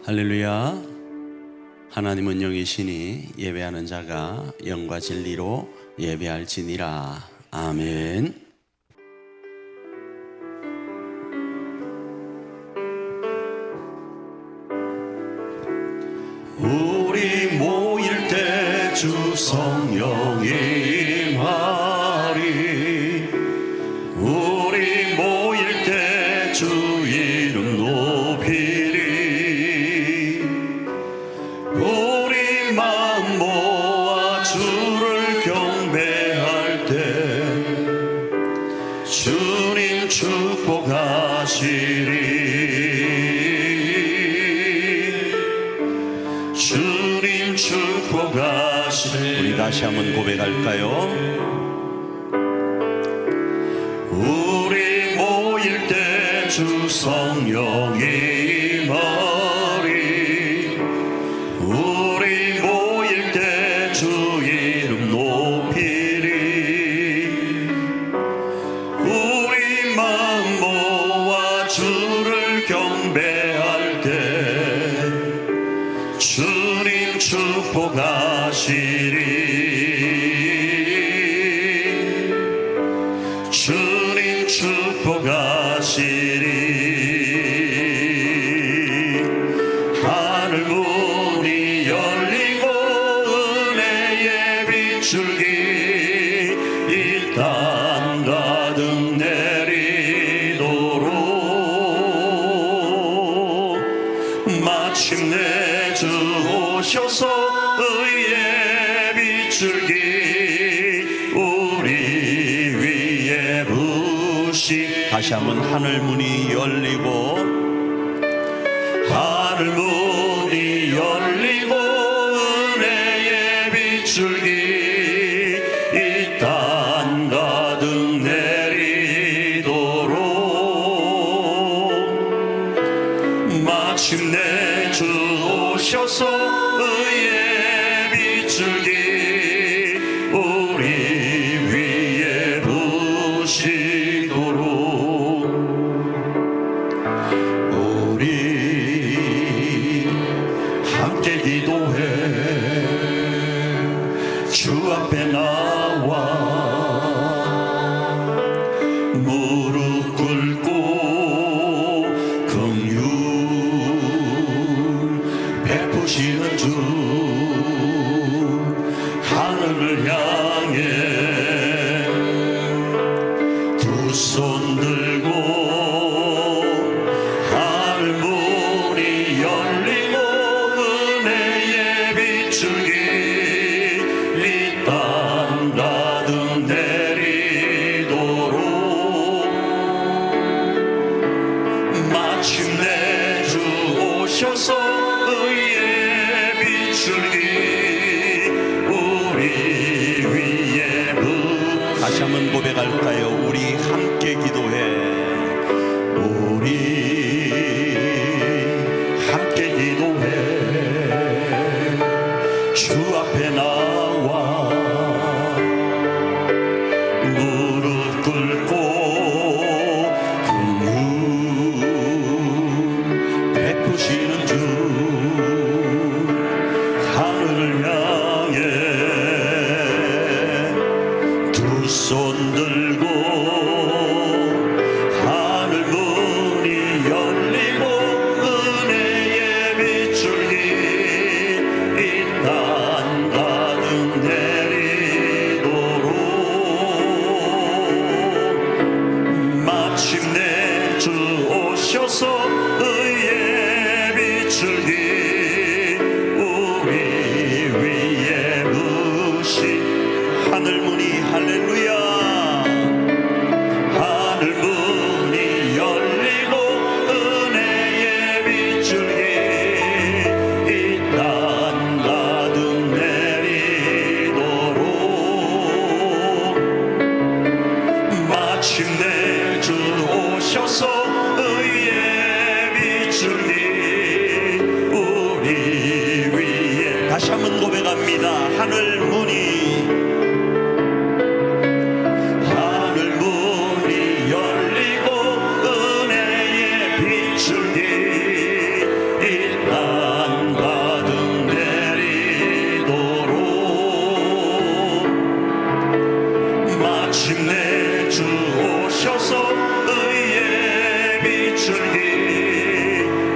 할렐루야. 하나님은 영이시니 예배하는 자가 영과 진리로 예배할지니라. 아멘. 우리 모일 때 주 성령이 임하리. 우리 모일 때 주 이름 높이리. 우리 마음 모아 주를 경배할 때 주님 축복하시리. 주님 축복하시리. 우리 다시 한번 고백할까요? 우리 모일 때 주 성령이 임하리. 우리 모일 때 주 이름 높이리. 우리 마음 모아 주를 경배할 때 주님 축복하시리. 주님 축복하시리. 하늘 문이 열리고 은혜의 빗줄기 이 땅 가득 내리도록 마침내 주 오셔서 의의 빗줄기 우리 위에 부시. 다시 한번 하늘 문이 열리고 하늘 문이 열리고 은혜의 빗줄기 이 땅 가득 내리도록 마침내 주 오셔서 의의 빗줄기 우리 위에 부시도록 우리 함께 기도해 주 앞에 나와 무릎 꿇고 긍휼 베푸시는 주 하늘을 향해 두 손 들고 하늘 문이 열리고 은혜의 빗줄기 이 땅 가득 내리도록 마침내 주 오셔서 의의 빗줄기 우리 위에 다시 한번 고백할까요? 우리 함께 기도해. 우리 함께 기도해 주 앞에 나와 무릎 꿇고 긍휼 베푸시는 주 하늘을 향해 두 손 들고 하늘 문이 열리고 은혜의 빗줄기 이 땅 가득 내리도록 마침내 주 오셔서 의의 빗줄기 우리 위에 부시. 하늘 문이 할렐루야. 하늘 문이 열리고 은혜의 빗줄기 이 땅 가득 내리도록 마침내 주 오셔서 의의 빗줄기 우리 위에. 다시 한번 고백합니다. 하늘 문이 열리고 은혜의 빗줄기 이 난 가득 내리도록 마침내 주 오셔서 의의 빛을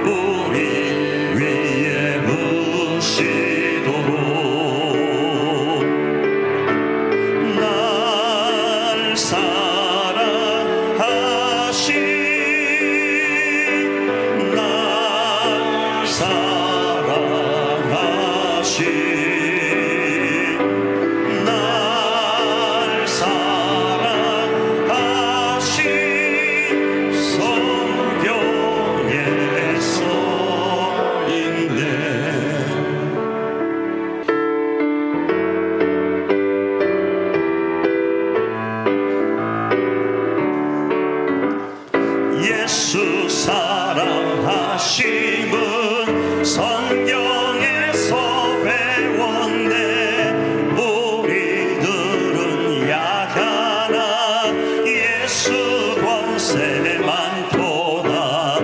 우리 위에 부시도록 날 사랑하신 날 사랑하신 날 사랑하신 성경에 써있네. 예수 사랑하심은 성경에서 배웠네. 우리들은 약하나 예수 권세 많도다.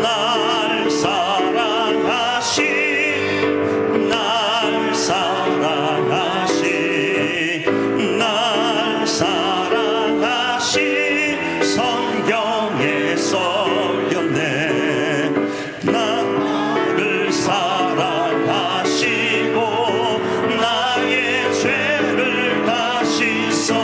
날 사랑하신 날 사랑하신 날 사랑하신 성경에 써있네. 나를 사랑하시고 나의 죄를 다시 써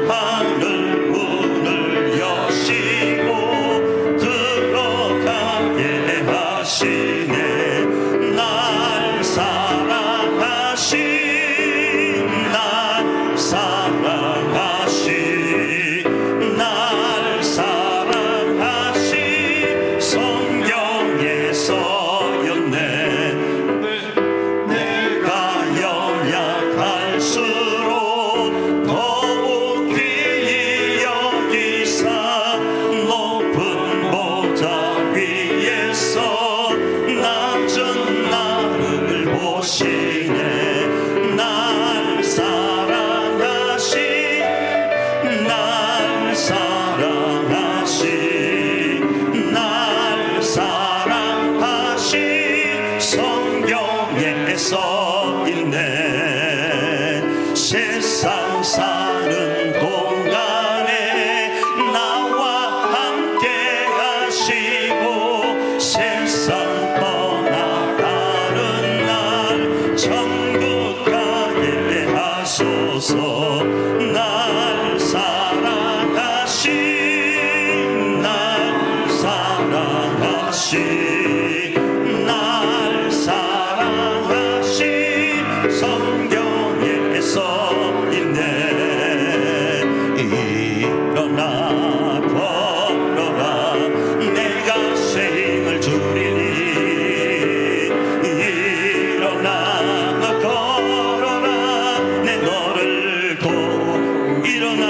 하늘 문을 여시고 들어가게 하시네. 날 사랑하신 날 사랑하신 날 사랑하신 성경에 써있네. 내가 연약할수록 더욱 귀히 여기사 높은 보좌 위에서 낮은 나를 보시네. 날 사랑하신 날 사랑하신 날 사랑하신 성경에 써있네. 세상 사는 동안에 나와 함께 하시고 세상 떠나가는 날 천국 가게 하소서. 날 사랑하신 날 사랑하신 날 사랑하신 성경에 써있네. 일어나 걸어라 내가 새 힘을 주리니. 일어나 걸어라 내 너를 도 일어나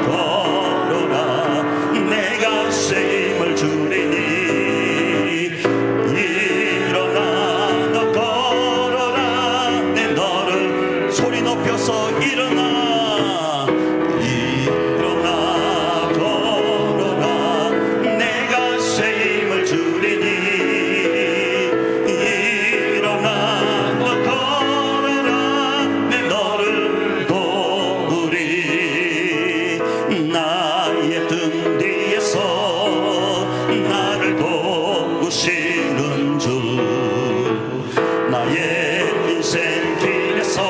걸어라 내가 새 힘을 주리니. 일어나 걸어라 내 너를 소리 높여서 일어나 걸어라 내가 새 힘을 주리니. 일어나 걸어라 내 너를 도우리. 나의 등 뒤에서 나를 도우시는 주. 나의 인생 길에서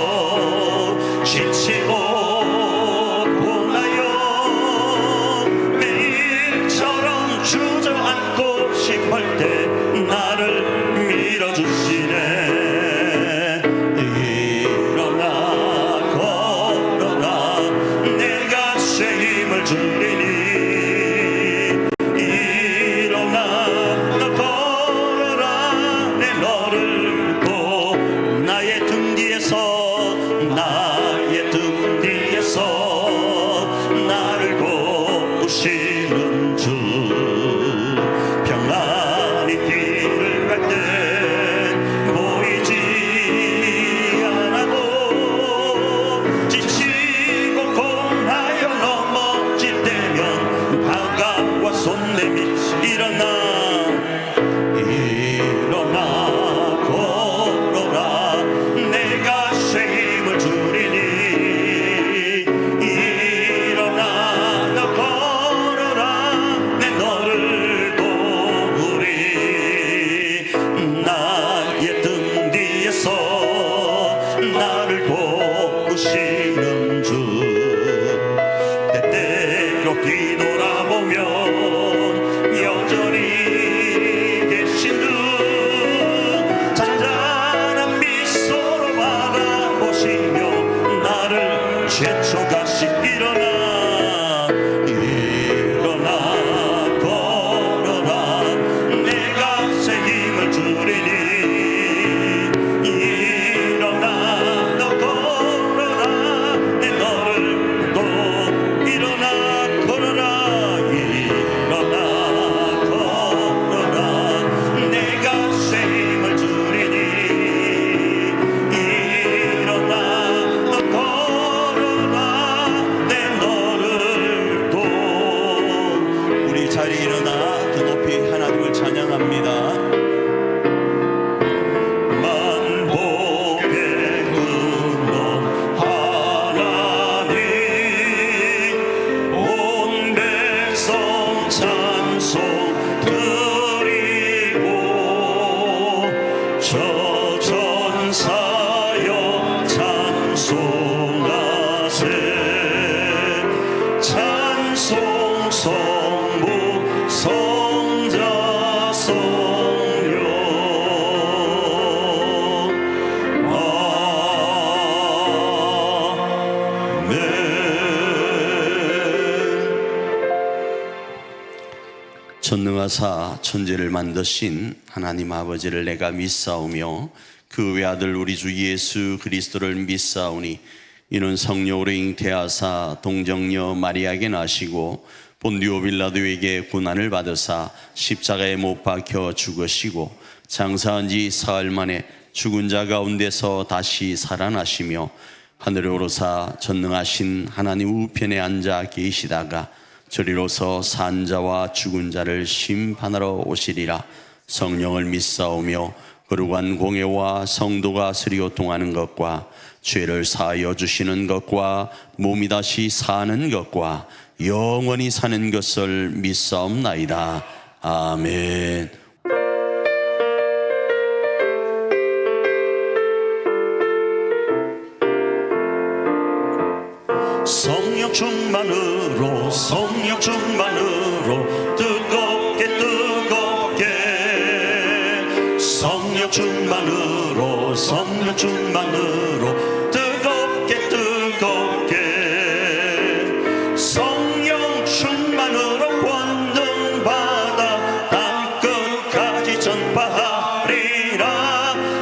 지치고 고나요 매일처럼 주저앉고 싶을 때 나를 밀어주시네. 일어나 걸어라 내가 새 힘을 주리니. 일어나 걸어라 내 너를 도 나의 등 뒤에서 나를 도우시는 주. 평안히 길을 갈 때 보이지 않아도 지치고 고나여 넘어질 때면 다가와 손 내밀 일어나 전능하사 천지를 만드신 하나님 아버지를 내가 믿사오며 그 외아들 우리 주 예수 그리스도를 믿사오니 이는 성령으로 잉태하사 동정녀 마리아에게 나시고 본디오 빌라도에게 고난을 받으사 십자가에 못 박혀 죽으시고 장사한 지 사흘 만에 죽은 자 가운데서 다시 살아나시며 하늘에 오르사 전능하신 하나님 우편에 앉아 계시다가 저리로서 산 자와 죽은 자를 심판하러 오시리라. 성령을 믿사오며 거룩한 공예와 성도가 서리교통하는 것과 죄를 사하여 주시는 것과 몸이 다시 사는 것과 영원히 사는 것을 믿사옵나이다. 아멘. 성령 충만으로 성령 충만으로 뜨겁게 성령 충만으로 성령 충만으로 뜨겁게 성령 충만으로 권능받아 땅끝까지 전파하리라.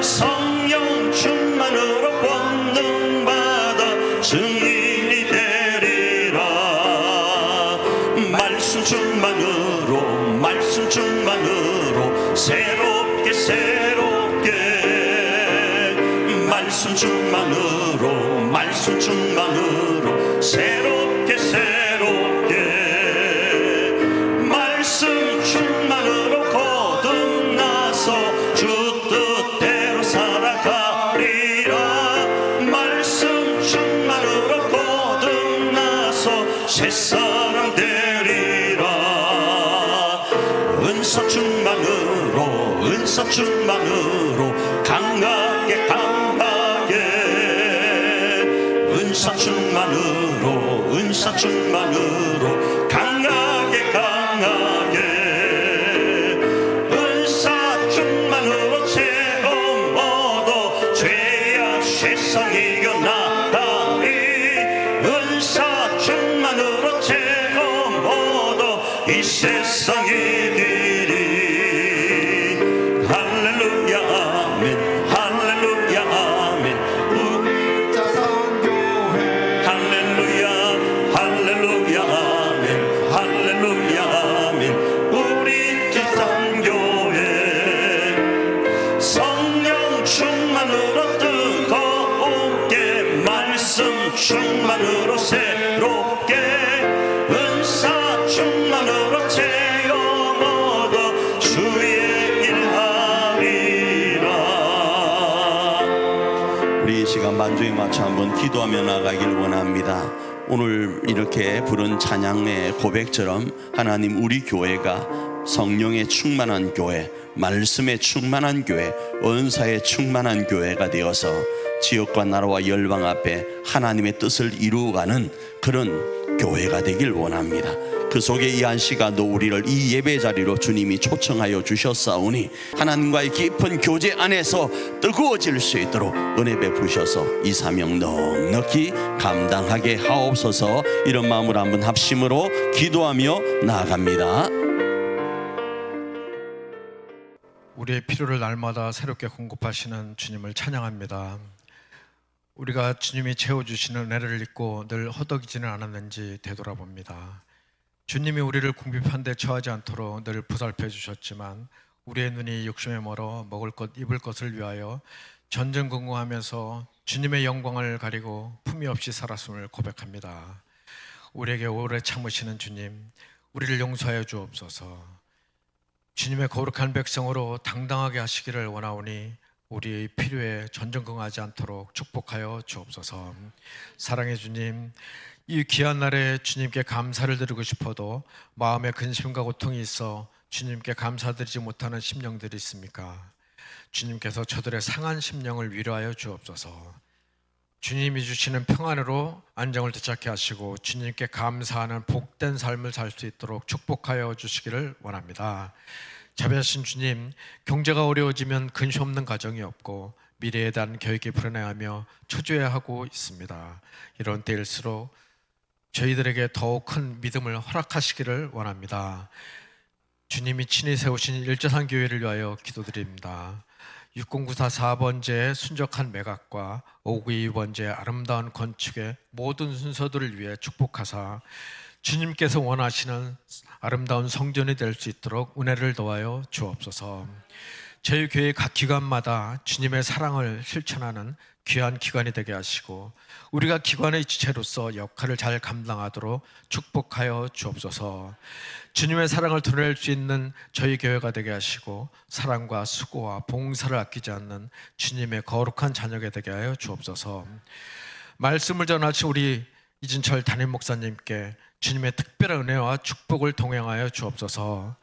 성령 충만으로 권능받아 증인이 되리라. 말씀 충만으로 새롭게 말씀 충만으로 새롭게 말씀 충만으로 거듭나서 주 뜻대로 살아가리라. 말씀 충만으로 거듭나서 새사람 되리라. 은사 충만으로 강하게 은사 충만으로 강하게 은사 충만으로 체험 얻어 죄악 세상 이겨나가리. 은사 충만으로 체험 얻어 이 세상 이기리. 할렐루야 아멘 할렐루야 아멘. 할렐루야 아멘 할렐루야 아멘. 우리 제상교회 성령 충만으로 뜨겁게 말씀 충만으로 새롭게 은사 충만으로 체험 얻어 주의 일하리라. 우리 이 시간 반주에 맞춰 한번 기도하며 나가길 원합니다. 오늘 이렇게 부른 찬양의 고백처럼 하나님 우리 교회가 성령에 충만한 교회, 말씀에 충만한 교회, 은사에 충만한 교회가 되어서 지역과 나라와 열방 앞에 하나님의 뜻을 이루어가는 그런 교회가 되길 원합니다. 그 속에 이 한 시간도 우리를 이 예배 자리로 주님이 초청하여 주셨사오니 하나님과의 깊은 교제 안에서 뜨거워질 수 있도록 은혜 베푸셔서 이 사명 넉넉히 감당하게 하옵소서. 이런 마음으로 한번 합심으로 기도하며 나아갑니다. 우리의 필요를 날마다 새롭게 공급하시는 주님을 찬양합니다. 우리가 주님이 채워주시는 은혜를 잊고 늘 허덕이지는 않았는지 되돌아봅니다. 주님이 우리를 궁핍한 데 처하지 않도록 늘 보살펴 주셨지만 우리의 눈이 욕심에 멀어 먹을 것 입을 것을 위하여 전전긍긍하면서 주님의 영광을 가리고 품위 없이 살았음을 고백합니다. 우리에게 오래 참으시는 주님, 우리를 용서하여 주옵소서. 주님의 거룩한 백성으로 당당하게 하시기를 원하오니 우리의 필요에 전전긍긍하지 않도록 축복하여 주옵소서. 사랑의 주님, 이 귀한 날에 주님께 감사를 드리고 싶어도 마음에 근심과 고통이 있어 주님께 감사드리지 못하는 심령들이 있습니까? 주님께서 저들의 상한 심령을 위로하여 주옵소서. 주님이 주시는 평안으로 안정을 되찾게 하시고 주님께 감사하는 복된 삶을 살 수 있도록 축복하여 주시기를 원합니다. 자비하신 주님, 경제가 어려워지면 근심 없는 가정이 없고 미래에 대한 계획이 불안해하며 초조해하고 있습니다. 이런 때일수록 저희들에게 더욱 큰 믿음을 허락하시기를 원합니다. 주님이 친히 세우신 일자산 교회를 위하여 기도드립니다. 6094 4번제의 순적한 매각과 5922번제의 아름다운 건축의 모든 순서들을 위해 축복하사 주님께서 원하시는 아름다운 성전이 될 수 있도록 은혜를 더하여 주옵소서. 저희 교회 각 기관마다 주님의 사랑을 실천하는 귀한 기관이 되게 하시고 우리가 기관의 지체로서 역할을 잘 감당하도록 축복하여 주옵소서. 주님의 사랑을 드러낼 수 있는 저희 교회가 되게 하시고 사랑과 수고와 봉사를 아끼지 않는 주님의 거룩한 자녀가 되게 하여 주옵소서. 말씀을 전하신 우리 이진철 담임 목사님께 주님의 특별한 은혜와 축복을 동행하여 주옵소서.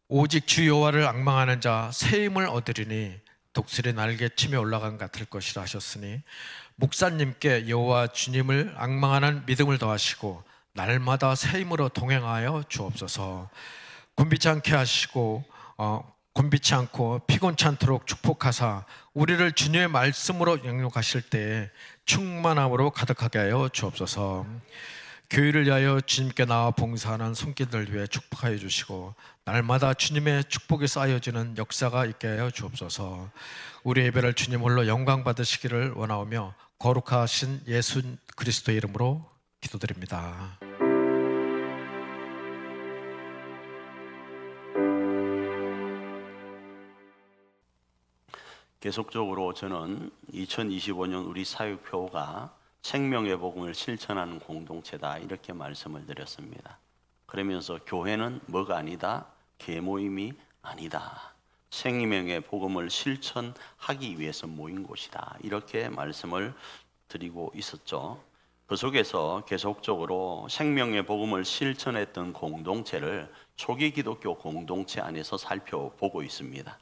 오직 주 여호와를 앙망하는 자 새 힘을 얻으리니 독수리 날개치며 올라간 같을 것이라 하셨으니 목사님께 여호와 주님을 앙망하는 믿음을 더하시고 날마다 새 힘으로 동행하여 주옵소서. 곤비치 않게 하시고 곤비치 않고 피곤치 않도록 축복하사 우리를 주님의 말씀으로 양육하실 때에 충만함으로 가득하게 하여 주옵소서. 교회를 위하여 주님께 나와 봉사하는 손길들 위해 축복하여 주시고 날마다 주님의 축복이 쌓여지는 역사가 있게 하여 주옵소서. 우리 예배를 주님 홀로 영광 받으시기를 원하오며 거룩하신 예수 그리스도의 이름으로 기도드립니다. 계속적으로 저는 2025년 우리 사역표가 생명의 복음을 실천하는 공동체다 이렇게 말씀을 드렸습니다. 그러면서 교회는 뭐가 아니다? 계모임이 아니다. 생명의 복음을 실천하기 위해서 모인 곳이다. 이렇게 말씀을 드리고 있었죠. 그 속에서 계속적으로 생명의 복음을 실천했던 공동체를 초기 기독교 공동체 안에서 살펴보고 있습니다.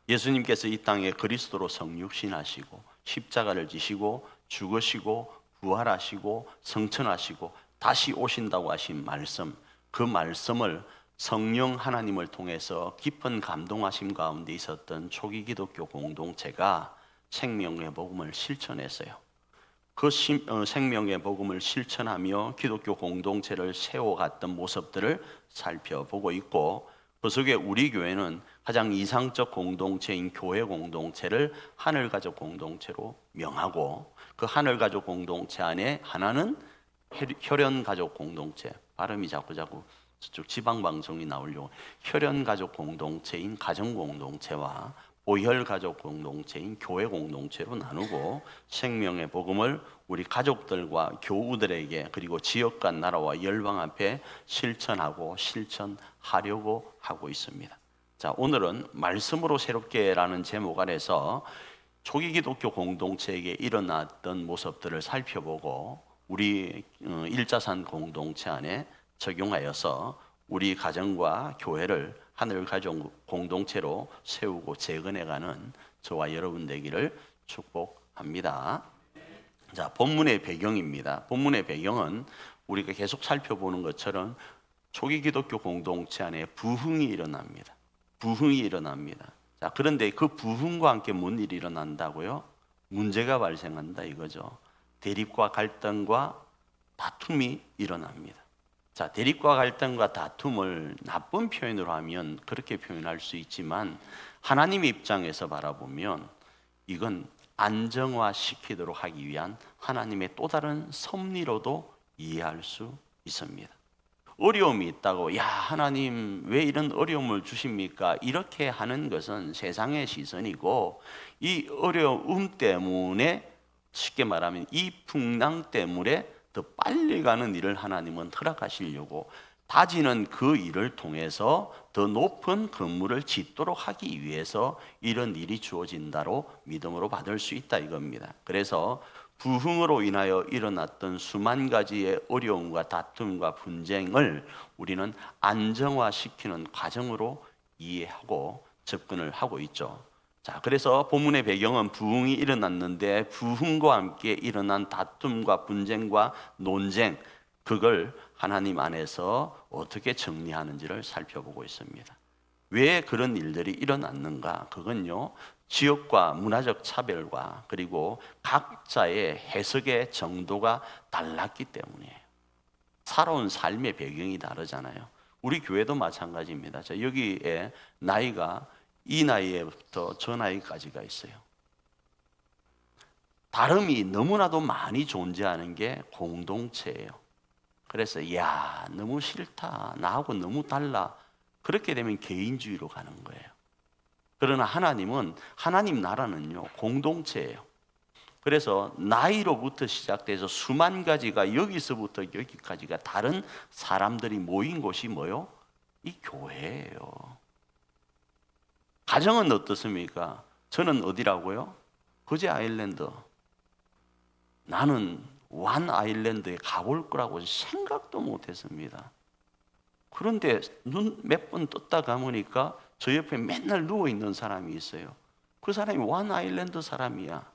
예수님께서 이 땅에 그리스도로 성육신하시고 십자가를 지시고 죽으시고 부활하시고 성천하시고 다시 오신다고 하신 말씀, 그 말씀을 성령 하나님을 통해서 깊은 감동하심 가운데 있었던 초기 기독교 공동체가 생명의 복음을 실천했어요. 그 생명의 복음을 실천하며 기독교 공동체를 세워갔던 모습들을 살펴보고 있고 그 속에 우리 교회는 가장 이상적 공동체인 교회 공동체를 하늘가족 공동체로 명하고 그 하늘가족 공동체 안에 하나는 혈연가족 공동체, 발음이 자꾸 저쪽 지방방송이 나오려고 혈연가족 공동체인 가정공동체와 보혈가족 공동체인 교회 공동체로 나누고 생명의 복음을 우리 가족들과 교우들에게 그리고 지역과 나라와 열방 앞에 실천하려고 하고 있습니다. 자, 오늘은 말씀으로 새롭게라는 제목 아래서 초기 기독교 공동체에게 일어났던 모습들을 살펴보고 우리 일자산 공동체 안에 적용하여서 우리 가정과 교회를 하늘 가족 공동체로 세우고 재건해가는 저와 여러분 되기를 축복합니다. 자, 본문의 배경입니다. 본문의 배경은 우리가 계속 살펴보는 것처럼 초기 기독교 공동체 안에 부흥이 일어납니다. 부흥이 일어납니다. 자, 그런데 그 부흥과 함께 뭔 일이 일어난다고요? 문제가 발생한다 이거죠. 대립과 갈등과 다툼이 일어납니다. 자, 대립과 갈등과 다툼을 나쁜 표현으로 하면 그렇게 표현할 수 있지만 하나님의 입장에서 바라보면 이건 안정화시키도록 하기 위한 하나님의 또 다른 섭리로도 이해할 수 있습니다. 어려움이 있다고 야 하나님 왜 이런 어려움을 주십니까? 이렇게 하는 것은 세상의 시선이고 이 어려움 때문에 쉽게 말하면 이 풍랑 때문에 더 빨리 가는 일을 하나님은 허락하시려고 다지는 그 일을 통해서 더 높은 건물을 짓도록 하기 위해서 이런 일이 주어진다로 믿음으로 받을 수 있다 이겁니다. 그래서 부흥으로 인하여 일어났던 수만 가지의 어려움과 다툼과 분쟁을 우리는 안정화시키는 과정으로 이해하고 접근을 하고 있죠. 자, 그래서 본문의 배경은 부흥이 일어났는데 부흥과 함께 일어난 다툼과 분쟁과 논쟁, 그걸 하나님 안에서 어떻게 정리하는지를 살펴보고 있습니다. 왜 그런 일들이 일어났는가? 그건요, 지역과 문화적 차별과 그리고 각자의 해석의 정도가 달랐기 때문이에요. 살아온 삶의 배경이 다르잖아요. 우리 교회도 마찬가지입니다. 자, 여기에 나이가 이 나이에부터 저 나이까지가 있어요. 다름이 너무나도 많이 존재하는 게 공동체예요. 그래서 야, 너무 싫다, 나하고 너무 달라, 그렇게 되면 개인주의로 가는 거예요. 그러나 하나님은, 하나님 나라는요 공동체예요. 그래서 나이로부터 시작돼서 수만 가지가, 여기서부터 여기까지가 다른 사람들이 모인 곳이 뭐요? 이 교회예요. 가정은 어떻습니까? 저는 어디라고요? 거제 아일랜드. 나는 완 아일랜드에 가볼 거라고 생각도 못했습니다. 그런데 눈 몇 번 떴다 감으니까 저 옆에 맨날 누워있는 사람이 있어요. 그 사람이 완 아일랜드 사람이야.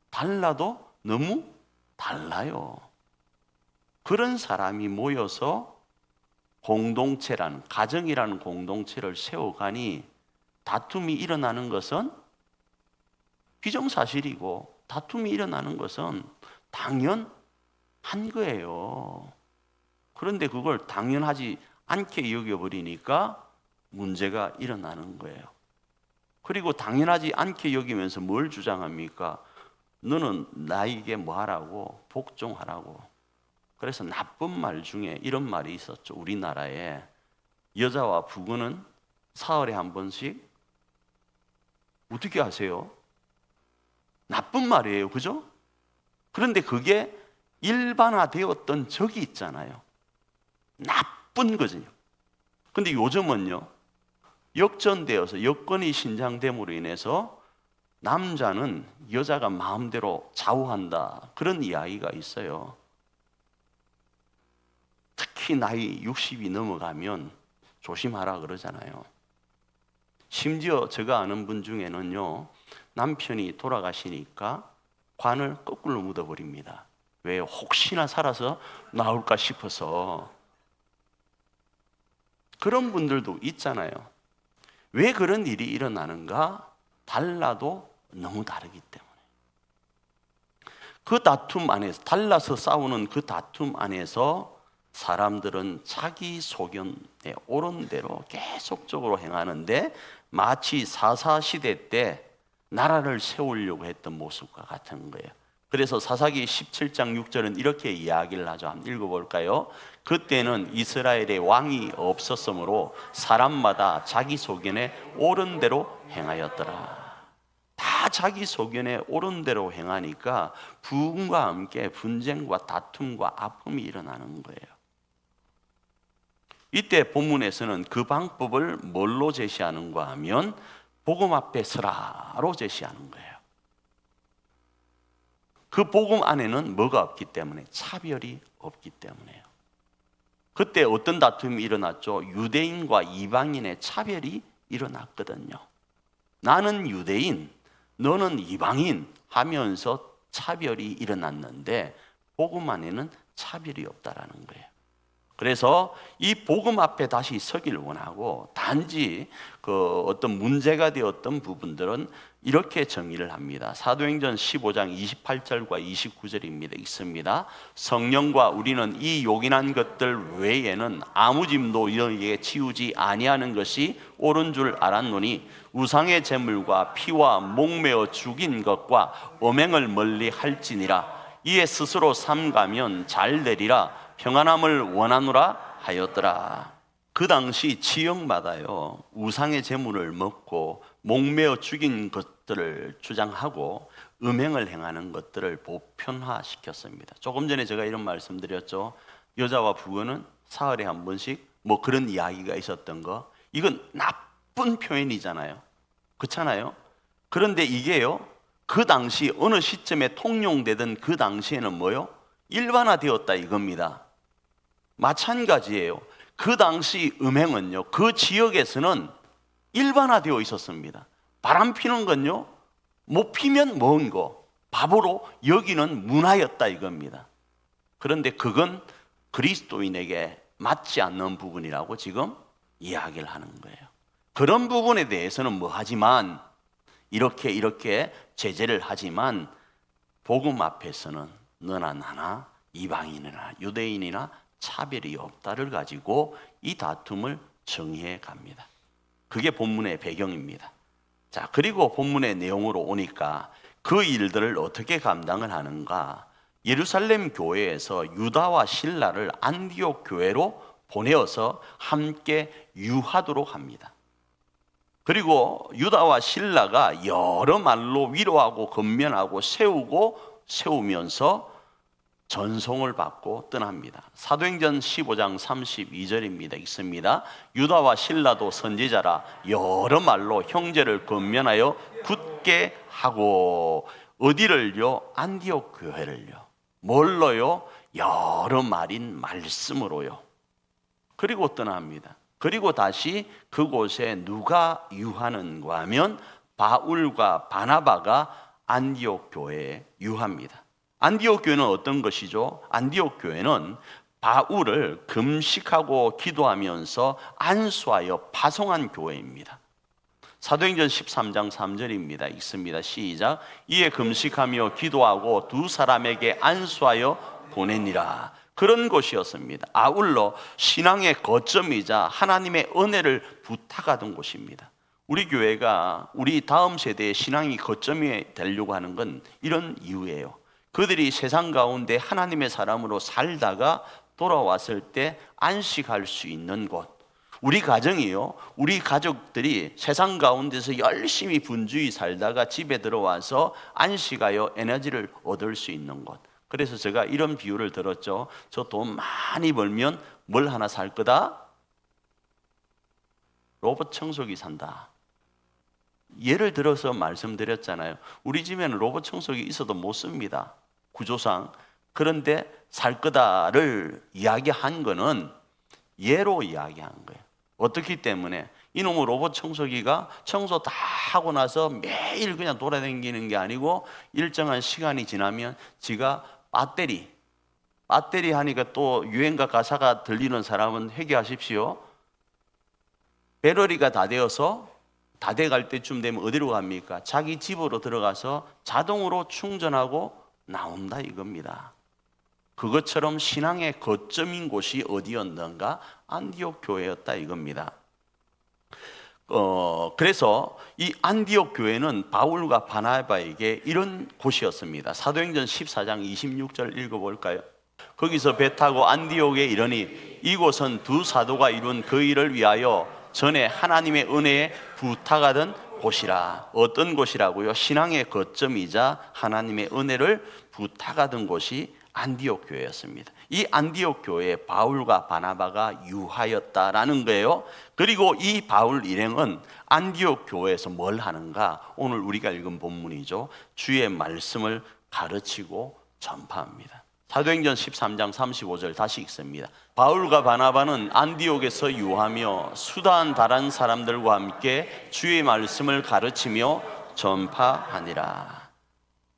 달라도 너무 달라요. 그런 사람이 모여서 공동체라는, 가정이라는 공동체를 세워가니 다툼이 일어나는 것은 기정사실이고, 다툼이 일어나는 것은 당연한 거예요. 그런데 그걸 당연하지 않게 여겨버리니까 문제가 일어나는 거예요. 그리고 당연하지 않게 여기면서 뭘 주장합니까? 너는 나에게 뭐 하라고? 복종하라고. 그래서 나쁜 말 중에 이런 말이 있었죠. 우리나라에 여자와 부부는 사흘에 한 번씩, 어떻게 아세요? 나쁜 말이에요, 그죠? 그런데 그게 일반화되었던 적이 있잖아요. 나쁜 거죠. 근데 요즘은요, 역전되어서 여건이 신장됨으로 인해서 남자는 여자가 마음대로 좌우한다, 그런 이야기가 있어요. 특히 나이 60이 넘어가면 조심하라 그러잖아요. 심지어 제가 아는 분 중에는요, 남편이 돌아가시니까 관을 거꾸로 묻어버립니다. 왜? 혹시나 살아서 나올까 싶어서. 그런 분들도 있잖아요. 왜 그런 일이 일어나는가? 달라도 너무 다르기 때문에. 그 다툼 안에서, 달라서 싸우는 그 다툼 안에서 사람들은 자기 소견에 옳은 대로 계속적으로 행하는데, 마치 사사시대 때 나라를 세우려고 했던 모습과 같은 거예요. 그래서 사사기 17장 6절은 이렇게 이야기를 하죠. 한번 읽어볼까요? 그때는 이스라엘에 왕이 없었으므로 사람마다 자기 소견에 옳은 대로 행하였더라. 다 자기 소견에 옳은 대로 행하니까 부흥과 함께 분쟁과 다툼과 아픔이 일어나는 거예요. 이때 본문에서는 그 방법을 뭘로 제시하는가 하면 복음 앞에 서라로 제시하는 거예요. 그 복음 안에는 뭐가 없기 때문에? 차별이 없기 때문에요. 그때 어떤 다툼이 일어났죠? 유대인과 이방인의 차별이 일어났거든요. 나는 유대인, 너는 이방인 하면서 차별이 일어났는데 복음 안에는 차별이 없다라는 거예요. 그래서 이 복음 앞에 다시 서기를 원하고, 단지 그 어떤 문제가 되었던 부분들은 이렇게 정의를 합니다. 사도행전 15장 28절과 29절입니다. 있습니다. 성령과 우리는 이 요긴한 것들 외에는 아무 짐도 너희에게 치우지 아니하는 것이 옳은 줄 알았노니 우상의 제물과 피와 목매어 죽인 것과 음행을 멀리 할지니라. 이에 스스로 삼가면 잘 되리라. 평안함을 원하노라 하였더라. 그 당시 지역마다요, 우상의 제물을 먹고 목매어 죽인 것들을 주장하고 음행을 행하는 것들을 보편화시켰습니다. 조금 전에 제가 이런 말씀드렸죠. 여자와 부부는 사흘에 한 번씩 뭐 그런 이야기가 있었던 거, 이건 나쁜 표현이잖아요. 그렇잖아요. 그런데 이게요, 그 당시 어느 시점에 통용되던 그 당시에는 뭐요? 일반화되었다 이겁니다. 마찬가지예요. 그 당시 음행은요, 그 지역에서는 일반화되어 있었습니다. 바람 피는 건요, 못 피면 먼 거, 바보로 여기는 문화였다 이겁니다. 그런데 그건 그리스도인에게 맞지 않는 부분이라고 지금 이야기를 하는 거예요. 그런 부분에 대해서는 뭐 하지만, 이렇게 제재를 하지만 복음 앞에서는 너나 나나 이방인이나 유대인이나 차별이 없다를 가지고 이 다툼을 정의해 갑니다. 그게 본문의 배경입니다. 자, 그리고 본문의 내용으로 오니까 그 일들을 어떻게 감당을 하는가? 예루살렘 교회에서 유다와 실라를 안디옥 교회로 보내어서 함께 유하도록 합니다. 그리고 유다와 실라가 여러 말로 위로하고 건면하고 세우면서 전송을 받고 떠납니다. 사도행전 15장 32절입니다. 있습니다. 유다와 실라도 선지자라 여러 말로 형제를 건면하여 굳게 하고, 어디를요? 안디옥 교회를요. 뭘로요? 여러 말인 말씀으로요. 그리고 떠납니다. 그리고 다시 그곳에 누가 유하는가 하면 바울과 바나바가 안디옥 교회에 유합니다. 안디옥 교회는 어떤 것이죠? 안디옥 교회는 바울을 금식하고 기도하면서 안수하여 파송한 교회입니다. 사도행전 13장 3절입니다. 읽습니다. 시작. 이에 금식하며 기도하고 두 사람에게 안수하여 보내니라. 그런 곳이었습니다. 아울러 신앙의 거점이자 하나님의 은혜를 부탁하던 곳입니다. 우리 교회가 우리 다음 세대의 신앙이 거점이 되려고 하는 건 이런 이유예요. 그들이 세상 가운데 하나님의 사람으로 살다가 돌아왔을 때 안식할 수 있는 곳, 우리 가정이요, 우리 가족들이 세상 가운데서 열심히 분주히 살다가 집에 들어와서 안식하여 에너지를 얻을 수 있는 곳. 그래서 제가 이런 비유를 들었죠. 저 돈 많이 벌면 뭘 하나 살 거다? 로봇 청소기 산다. 예를 들어서 말씀드렸잖아요. 우리 집에는 로봇 청소기 있어도 못 씁니다, 구조상. 그런데 살 거다를 이야기한 거는 예로 이야기한 거예요. 어떻기 때문에 이놈의 로봇 청소기가 청소 다 하고 나서 매일 그냥 돌아다니는 게 아니고 일정한 시간이 지나면 지가 배터리 하니까 또 유행가 가사가 들리는 사람은 회개하십시오. 배터리가 다 되어서 다 돼갈 때쯤 되면 어디로 갑니까? 자기 집으로 들어가서 자동으로 충전하고 나온다 이겁니다. 그것처럼 신앙의 거점인 곳이 어디였는가? 안디옥 교회였다 이겁니다. 그래서 이 안디옥 교회는 바울과 바나바에게 이런 곳이었습니다. 사도행전 14장 26절 읽어볼까요? 거기서 배 타고 안디옥에 이르니 이곳은 두 사도가 이룬 그 일을 위하여 전에 하나님의 은혜에 부탁하던 곳이라. 어떤 곳이라고요? 신앙의 거점이자 하나님의 은혜를 부탁하던 곳이 안디옥 교회였습니다. 이 안디옥 교회에 바울과 바나바가 유하였다라는 거예요. 그리고 이 바울 일행은 안디옥 교회에서 뭘 하는가? 오늘 우리가 읽은 본문이죠. 주의 말씀을 가르치고 전파합니다. 사도행전 13장 35절 다시 읽습니다. 바울과 바나바는 안디옥에서 유하며 수다한 다른 사람들과 함께 주의 말씀을 가르치며 전파하니라.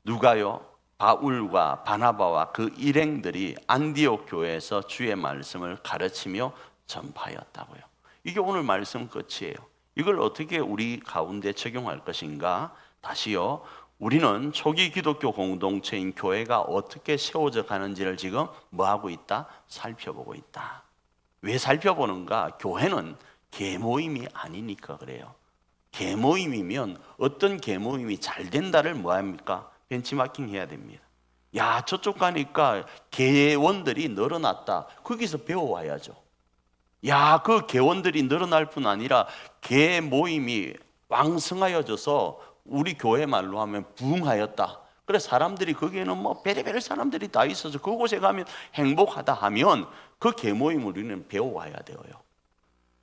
누가요? 바울과 바나바와 그 일행들이 안디옥 교회에서 주의 말씀을 가르치며 전파하였다고요. 이게 오늘 말씀 끝이에요. 이걸 어떻게 우리 가운데 적용할 것인가? 다시요. 우리는 초기 기독교 공동체인 교회가 어떻게 세워져 가는지를 지금 뭐하고 있다? 살펴보고 있다. 왜 살펴보는가? 교회는 계모임이 아니니까 그래요. 계모임이면 어떤 계모임이 잘 된다를 뭐합니까? 벤치마킹 해야 됩니다. 야, 저쪽 가니까 개원들이 늘어났다. 거기서 배워와야죠. 야, 그 개원들이 늘어날 뿐 아니라 개 모임이 왕성하여져서 우리 교회 말로 하면 부흥하였다. 그래 사람들이 거기에는 뭐 베레베레 사람들이 다 있어서 그곳에 가면 행복하다 하면 그 개 모임을 우리는 배워와야 돼요.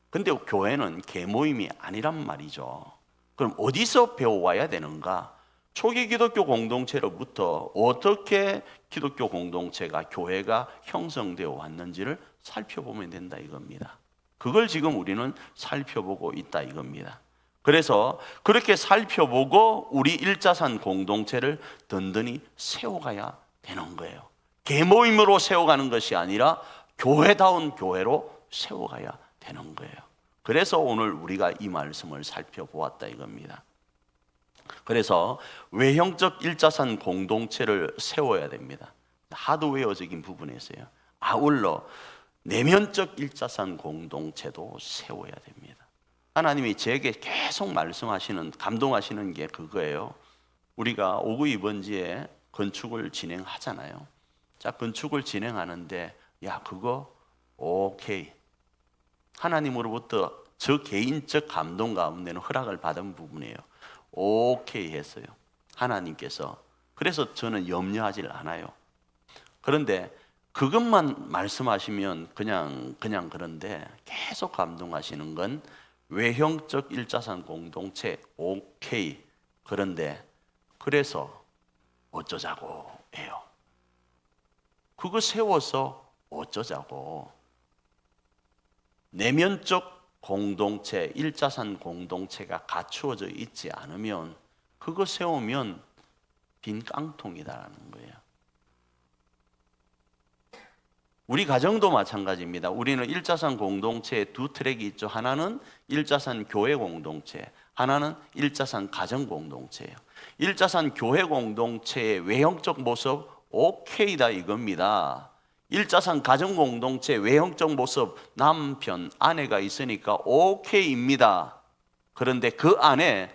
근데 교회는 개 모임이 아니란 말이죠. 그럼 어디서 배워와야 되는가? 초기 기독교 공동체로부터 어떻게 기독교 공동체가 교회가 형성되어 왔는지를 살펴보면 된다 이겁니다. 그걸 지금 우리는 살펴보고 있다 이겁니다. 그래서 그렇게 살펴보고 우리 일자산 공동체를 든든히 세워가야 되는 거예요. 계모임으로 세워가는 것이 아니라 교회다운 교회로 세워가야 되는 거예요. 그래서 오늘 우리가 이 말씀을 살펴보았다 이겁니다. 그래서 외형적 일자산 공동체를 세워야 됩니다. 하도 외워적인 부분이 있어요. 아울러 내면적 일자산 공동체도 세워야 됩니다. 하나님이 제게 계속 말씀하시는, 감동하시는 게 그거예요. 우리가 5구 2번지에 건축을 진행하잖아요. 자, 건축을 진행하는데 야, 그거 오케이. 하나님으로부터 저 개인적 감동 가운데는 허락을 받은 부분이에요. 오케이 했어요, 하나님께서. 그래서 저는 염려하지 않아요. 그런데 그것만 말씀하시면 그냥 그런데 계속 감동하시는 건 외형적 일자산 공동체 오케이. 그런데 그래서 어쩌자고 해요. 그거 세워서 어쩌자고. 내면적 공동체, 일자산 공동체가 갖추어져 있지 않으면 그거 세우면 빈 깡통이다라는 거예요. 우리 가정도 마찬가지입니다. 우리는 일자산 공동체에 두 트랙이 있죠. 하나는 일자산 교회 공동체, 하나는 일자산 가정 공동체예요. 일자산 교회 공동체의 외형적 모습 오케이다 이겁니다. 일자산 가정 공동체 외형적 모습 남편, 아내가 있으니까 오케이입니다. 그런데 그 안에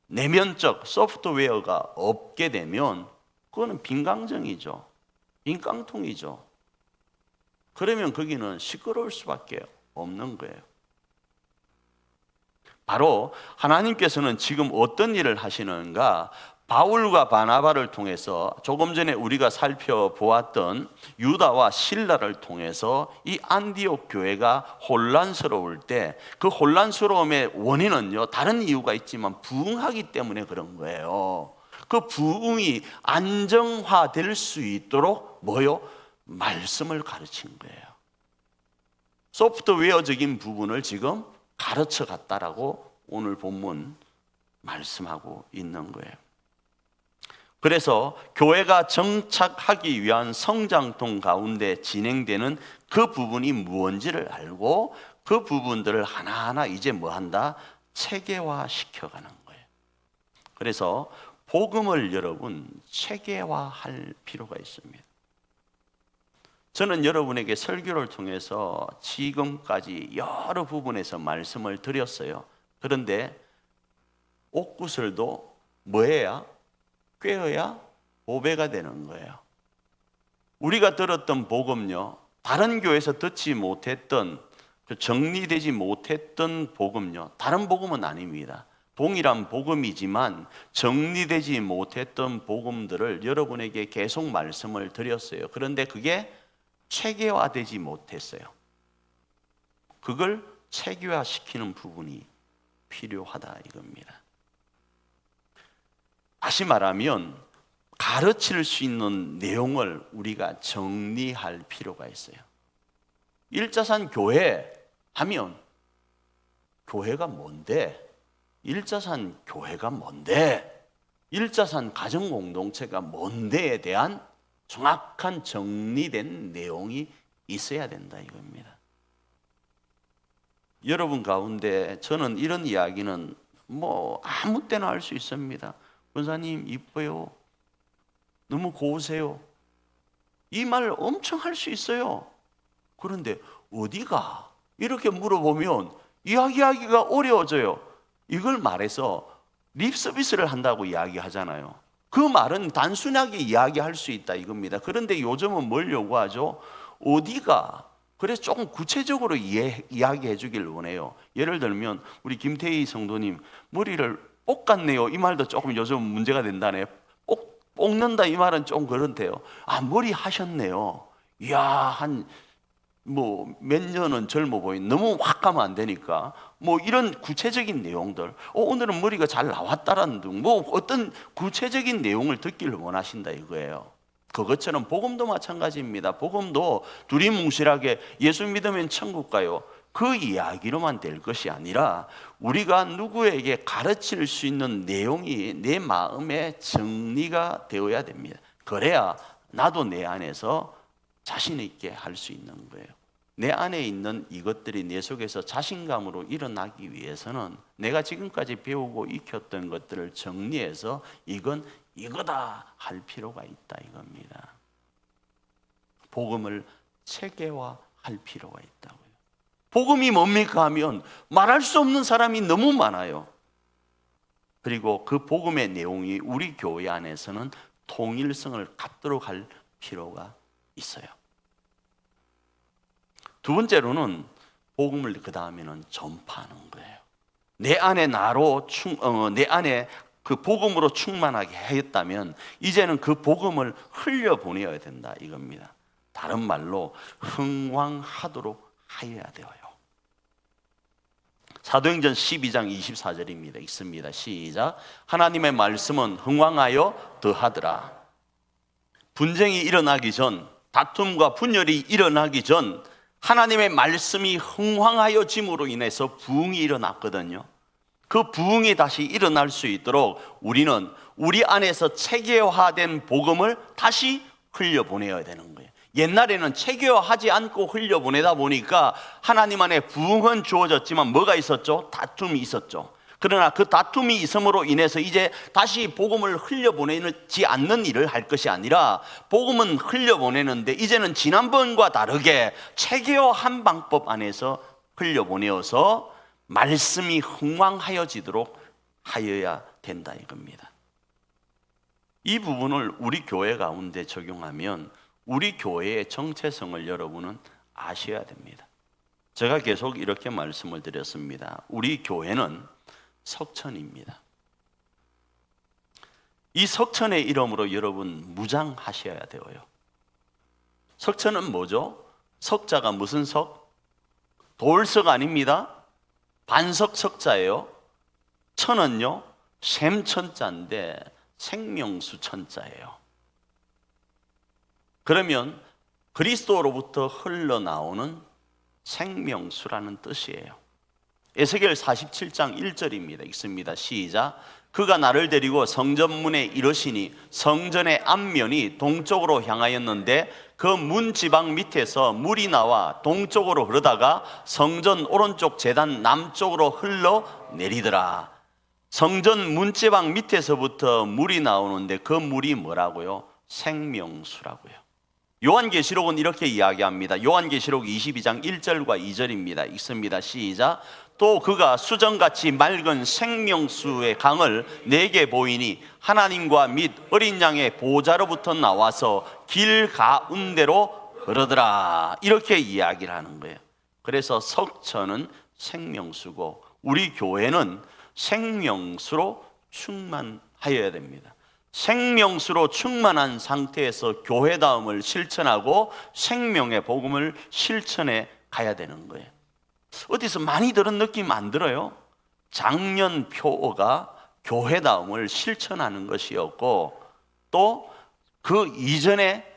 내면적 소프트웨어가 없게 되면 그거는 빈강정이죠. 빈깡통이죠. 그러면 거기는 시끄러울 수밖에 없는 거예요. 바로 하나님께서는 지금 어떤 일을 하시는가? 바울과 바나바를 통해서 조금 전에 우리가 살펴보았던 유다와 실라를 통해서 이 안디옥 교회가 혼란스러울 때 그 혼란스러움의 원인은요, 다른 이유가 있지만 부흥하기 때문에 그런 거예요. 그 부흥이 안정화될 수 있도록 뭐요? 말씀을 가르친 거예요. 소프트웨어적인 부분을 지금 가르쳐 갔다라고 오늘 본문 말씀하고 있는 거예요. 그래서 교회가 정착하기 위한 성장통 가운데 진행되는 그 부분이 무엇인지를 알고 그 부분들을 하나하나 이제 뭐 한다? 체계화 시켜가는 거예요. 그래서 복음을 여러분 체계화할 필요가 있습니다. 저는 여러분에게 설교를 통해서 지금까지 여러 부분에서 말씀을 드렸어요. 그런데 옥구슬도 뭐 해야? 꿰어야 보배가 되는 거예요. 우리가 들었던 복음요, 다른 교회에서 듣지 못했던, 정리되지 못했던 복음요, 다른 복음은 아닙니다. 동일한 복음이지만 정리되지 못했던 복음들을 여러분에게 계속 말씀을 드렸어요. 그런데 그게 체계화되지 못했어요. 그걸 체계화시키는 부분이 필요하다 이겁니다. 다시 말하면 가르칠 수 있는 내용을 우리가 정리할 필요가 있어요. 일자산 교회 하면 교회가 뭔데? 일자산 교회가 뭔데? 일자산 가정 공동체가 뭔데에 대한 정확한 정리된 내용이 있어야 된다 이겁니다. 여러분 가운데 저는 이런 이야기는 뭐 아무 때나 할 수 있습니다. 권사님 이뻐요, 너무 고우세요, 이 말 엄청 할 수 있어요. 그런데 어디가? 이렇게 물어보면 이야기하기가 어려워져요. 이걸 말해서 립 서비스를 한다고 이야기하잖아요. 그 말은 단순하게 이야기할 수 있다 이겁니다. 그런데 요즘은 뭘 요구하죠? 어디가? 그래서 조금 구체적으로 이야기해 주길 원해요. 예를 들면 우리 김태희 성도님 머리를 볶았네요, 이 말도 조금 요즘 문제가 된다네요. 볶는다 이 말은 좀 그런데요. 아, 머리 하셨네요. 이야, 한 뭐 몇 년은 젊어 보인, 너무 확 가면 안 되니까 뭐 이런 구체적인 내용들, 오늘은 머리가 잘 나왔다라는 등 뭐 어떤 구체적인 내용을 듣기를 원하신다 이거예요. 그것처럼 복음도 마찬가지입니다. 복음도 두리뭉실하게 예수 믿으면 천국 가요, 그 이야기로만 될 것이 아니라 우리가 누구에게 가르칠 수 있는 내용이 내 마음에 정리가 되어야 됩니다. 그래야 나도 내 안에서 자신 있게 할 수 있는 거예요. 내 안에 있는 이것들이 내 속에서 자신감으로 일어나기 위해서는 내가 지금까지 배우고 익혔던 것들을 정리해서 이건 이거다 할 필요가 있다 이겁니다. 복음을 체계화하는 할 필요가 있다고요. 복음이 뭡니까 하면 말할 수 없는 사람이 너무 많아요. 그리고 그 복음의 내용이 우리 교회 안에서는 통일성을 갖도록 할 필요가 있어요. 두 번째로는 복음을 그 다음에는 전파하는 거예요. 내 안에 내 안에 그 복음으로 충만하게 하였다면 이제는 그 복음을 흘려보내야 된다 이겁니다. 다른 말로 흥왕하도록 하여야 돼요. 사도행전 12장 24절입니다. 읽습니다. 시작. 하나님의 말씀은 흥왕하여 더하더라. 분쟁이 일어나기 전, 다툼과 분열이 일어나기 전 하나님의 말씀이 흥왕하여짐으로 인해서 부흥이 일어났거든요. 그 부흥이 다시 일어날 수 있도록 우리는 우리 안에서 체계화된 복음을 다시 흘려보내야 되는 거예요. 옛날에는 체계화하지 않고 흘려보내다 보니까 하나님 안에 부흥은 주어졌지만 뭐가 있었죠? 다툼이 있었죠. 그러나 그 다툼이 있음으로 인해서 이제 다시 복음을 흘려보내지 않는 일을 할 것이 아니라 복음은 흘려보내는데 이제는 지난번과 다르게 체계화한 방법 안에서 흘려보내어서 말씀이 흥왕하여지도록 하여야 된다 이겁니다. 이 부분을 우리 교회 가운데 적용하면 우리 교회의 정체성을 여러분은 아셔야 됩니다. 제가 계속 이렇게 말씀을 드렸습니다. 우리 교회는 석천입니다. 이 석천의 이름으로 여러분 무장하셔야 돼요. 석천은 뭐죠? 석자가 무슨 석? 돌석 아닙니다. 반석 석자예요. 천은요 샘천자인데 생명수 천자예요. 그러면 그리스도로부터 흘러나오는 생명수라는 뜻이에요. 에스겔 47장 1절입니다. 읽습니다. 시작. 그가 나를 데리고 성전문에 이르시니 성전의 앞면이 동쪽으로 향하였는데 그 문 지방 밑에서 물이 나와 동쪽으로 흐르다가 성전 오른쪽 제단 남쪽으로 흘러내리더라. 성전 문 지방 밑에서부터 물이 나오는데 그 물이 뭐라고요? 생명수라고요. 요한계시록은 이렇게 이야기합니다. 요한계시록 22장 1절과 2절입니다. 읽습니다. 시작. 또 그가 수정같이 맑은 생명수의 강을 내게 보이니 하나님과 및 어린 양의 보좌로부터 나와서 길 가운데로 흐르더라. 이렇게 이야기를 하는 거예요. 그래서 석천은 생명수고 우리 교회는 생명수로 충만하여야 됩니다. 생명수로 충만한 상태에서 교회다움을 실천하고 생명의 복음을 실천해 가야 되는 거예요. 어디서 많이 들은 느낌 안 들어요? 작년 표어가 교회다움을 실천하는 것이었고 또 그 이전에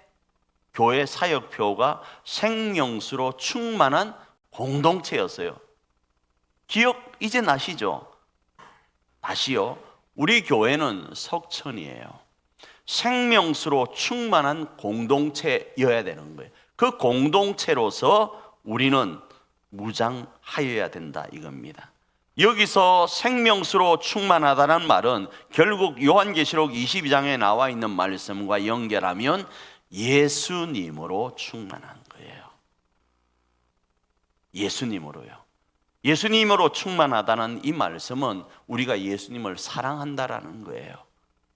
교회 사역표가 생명수로 충만한 공동체였어요. 기억 이제 나시죠? 다시요. 우리 교회는 석천이에요. 생명수로 충만한 공동체여야 되는 거예요. 그 공동체로서 우리는 무장하여야 된다 이겁니다. 여기서 생명수로 충만하다는 말은 결국 요한계시록 22장에 나와 있는 말씀과 연결하면 예수님으로 충만한 거예요. 예수님으로요. 예수님으로 충만하다는 이 말씀은 우리가 예수님을 사랑한다라는 거예요.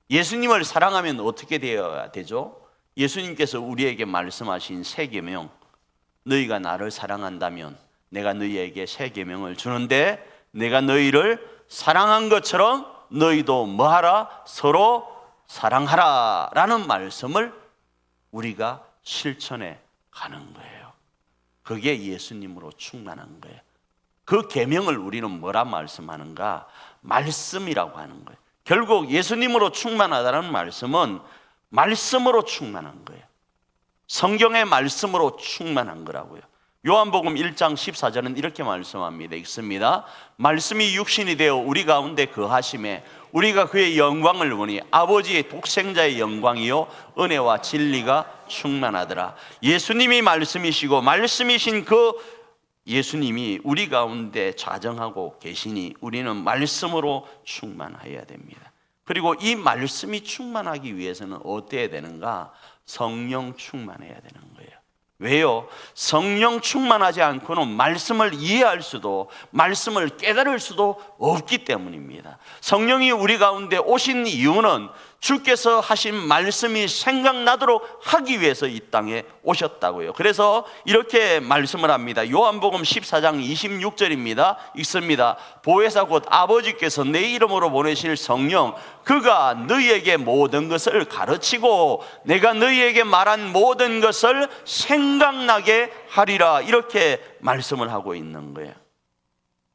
예수님을 사랑하면 어떻게 되어야 되죠? 예수님께서 우리에게 말씀하신 세 계명, 너희가 나를 사랑한다면 내가 너희에게 세 계명을 주는데 내가 너희를 사랑한 것처럼 너희도 뭐하라? 서로 사랑하라 라는 말씀을 우리가 실천해 가는 거예요. 그게 예수님으로 충만한 거예요. 그 계명을 우리는 뭐라 말씀하는가? 말씀이라고 하는 거예요. 결국 예수님으로 충만하다는 말씀은 말씀으로 충만한 거예요. 성경의 말씀으로 충만한 거라고요. 요한복음 1장 14절은 이렇게 말씀합니다. 읽습니다. 말씀이 육신이 되어 우리 가운데 거하심에 우리가 그의 영광을 보니 아버지의 독생자의 영광이요 은혜와 진리가 충만하더라. 예수님이 말씀이시고 말씀이신 그 예수님이 우리 가운데 좌정하고 계시니 우리는 말씀으로 충만해야 됩니다. 그리고 이 말씀이 충만하기 위해서는 어때야 되는가? 성령 충만해야 되는 거예요. 왜요? 성령 충만하지 않고는 말씀을 이해할 수도, 말씀을 깨달을 수도 없기 때문입니다. 성령이 우리 가운데 오신 이유는 주께서 하신 말씀이 생각나도록 하기 위해서 이 땅에 오셨다고요. 그래서 이렇게 말씀을 합니다. 요한복음 14장 26절입니다. 읽습니다. 보혜사 곧 아버지께서 내 이름으로 보내실 성령, 그가 너희에게 모든 것을 가르치고 내가 너희에게 말한 모든 것을 생각나게 하리라. 이렇게 말씀을 하고 있는 거예요.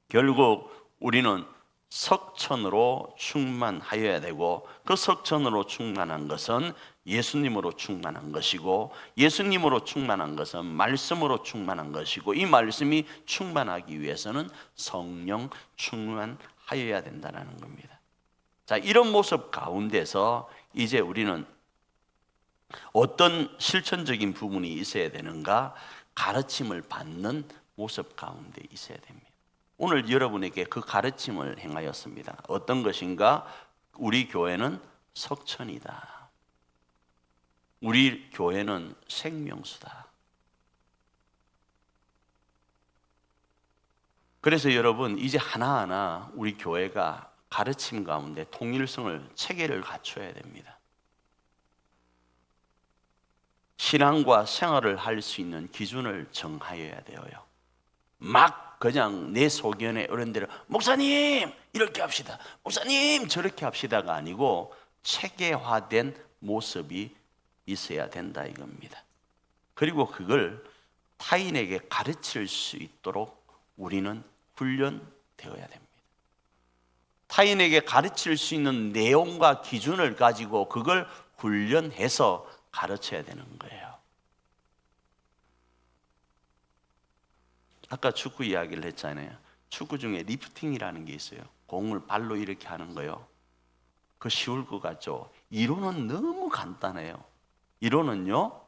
결국 우리는 석천으로 충만하여야 되고, 그 석천으로 충만한 것은 예수님으로 충만한 것이고, 예수님으로 충만한 것은 말씀으로 충만한 것이고, 이 말씀이 충만하기 위해서는 성령 충만하여야 된다는 겁니다. 자, 이런 모습 가운데서 이제 우리는 어떤 실천적인 부분이 있어야 되는가? 가르침을 받는 모습 가운데 있어야 됩니다. 오늘 여러분에게 그 가르침을 행하였습니다. 어떤 것인가? 우리 교회는 석천이다. 우리 교회는 생명수다. 그래서 여러분, 이제 하나하나 우리 교회가 가르침 가운데 통일성을, 체계를 갖춰야 됩니다. 신앙과 생활을 할 수 있는 기준을 정하여야 되어요. 막 그냥 내 소견에 어른대로 목사님 이렇게 합시다, 목사님 저렇게 합시다가 아니고 체계화된 모습이 있어야 된다 이겁니다. 그리고 그걸 타인에게 가르칠 수 있도록 우리는 훈련되어야 됩니다. 타인에게 가르칠 수 있는 내용과 기준을 가지고 그걸 훈련해서 가르쳐야 되는 거예요. 아까 축구 이야기를 했잖아요. 축구 중에 리프팅이라는 게 있어요. 공을 발로 이렇게 하는 거요. 그거 쉬울 것 같죠? 이론은 너무 간단해요. 이론은요,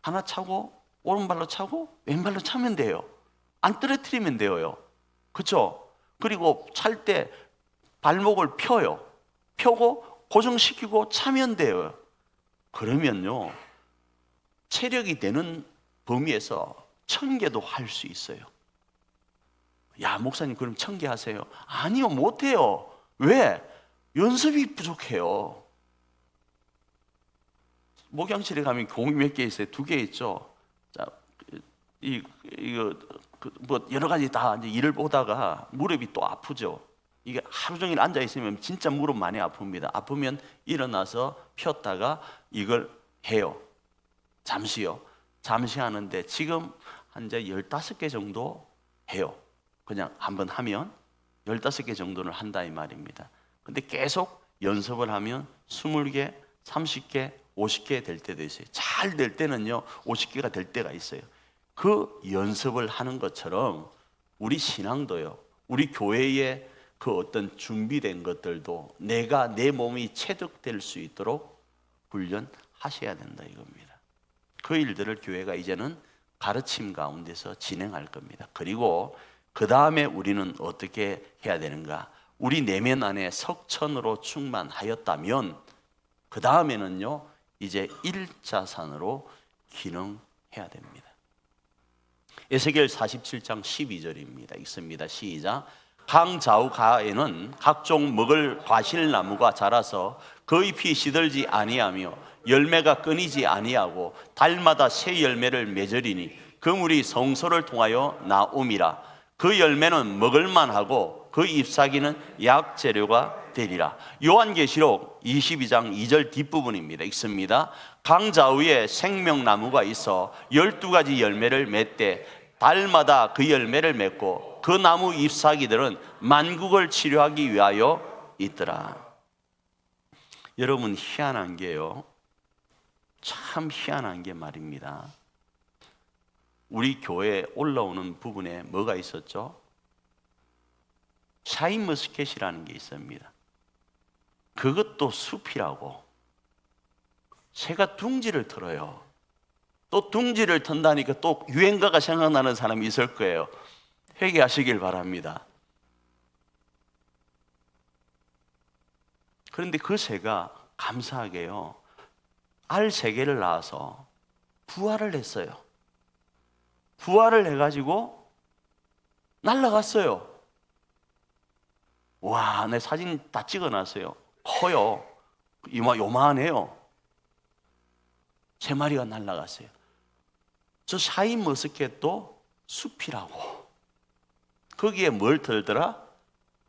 하나 차고 오른발로 차고 왼발로 차면 돼요. 안 떨어뜨리면 돼요. 그렇죠? 그리고 찰 때 발목을 펴요. 펴고 고정시키고 차면 돼요. 그러면요, 체력이 되는 범위에서 1000개도 할 수 있어요. 야, 목사님 그럼 1000개 하세요. 아니요, 못해요. 왜? 연습이 부족해요. 목양실에 가면 공이 몇 개 있어요? 2개 있죠. 자, 이거 뭐 여러 가지 다 이제 일을 보다가 무릎이 또 아프죠. 이게 하루 종일 앉아 있으면 진짜 무릎 많이 아픕니다. 아프면 일어나서 폈다가 이걸 해요. 잠시요. 잠시 하는데 지금 현재 15개 정도 해요. 그냥 한번 하면 15개 정도는 한다 이 말입니다. 근데 계속 연습을 하면 20개, 30개, 50개 될 때도 있어요. 잘 될 때는요 50개가 될 때가 있어요. 그 연습을 하는 것처럼 우리 신앙도요, 우리 교회의 그 어떤 준비된 것들도 내가 내 몸이 체득될 수 있도록 훈련하셔야 된다 이겁니다. 그 일들을 교회가 이제는 가르침 가운데서 진행할 겁니다. 그리고 그 다음에 우리는 어떻게 해야 되는가? 우리 내면 안에 석천으로 충만하였다면 그 다음에는요 이제 일자산으로 기능해야 됩니다. 에스겔 47장 12절입니다. 읽습니다. 시작. 강 좌우가에는 각종 먹을 과실나무가 자라서 그 잎이 시들지 아니하며 열매가 끊이지 아니하고 달마다 새 열매를 맺으리니 그 물이 성소를 통하여 나옴이라. 그 열매는 먹을만하고 그 잎사귀는 약재료가 되리라. 요한계시록 22장 2절 뒷부분입니다. 읽습니다. 강 좌우에 생명나무가 있어 12가지 열매를 맺되 달마다 그 열매를 맺고 그 나무 잎사귀들은 만국을 치료하기 위하여 있더라. 여러분, 희한한 게요, 참 희한한 게 말입니다. 우리 교회에 올라오는 부분에 뭐가 있었죠? 샤인머스켓이라는 게 있습니다. 그것도 숲이라고. 새가 둥지를 틀어요. 또 둥지를 튼다니까 또 유행가가 생각나는 사람이 있을 거예요. 회개하시길 바랍니다. 그런데 그 새가 감사하게요, 알 3개를 낳아서 부활을 했어요. 부활을 해가지고 날아갔어요. 와, 내 사진 다 찍어놨어요. 커요. 요만해요. 3마리가 날아갔어요. 저 샤인머스켓도 숲이라고. 거기에 뭘 들더라?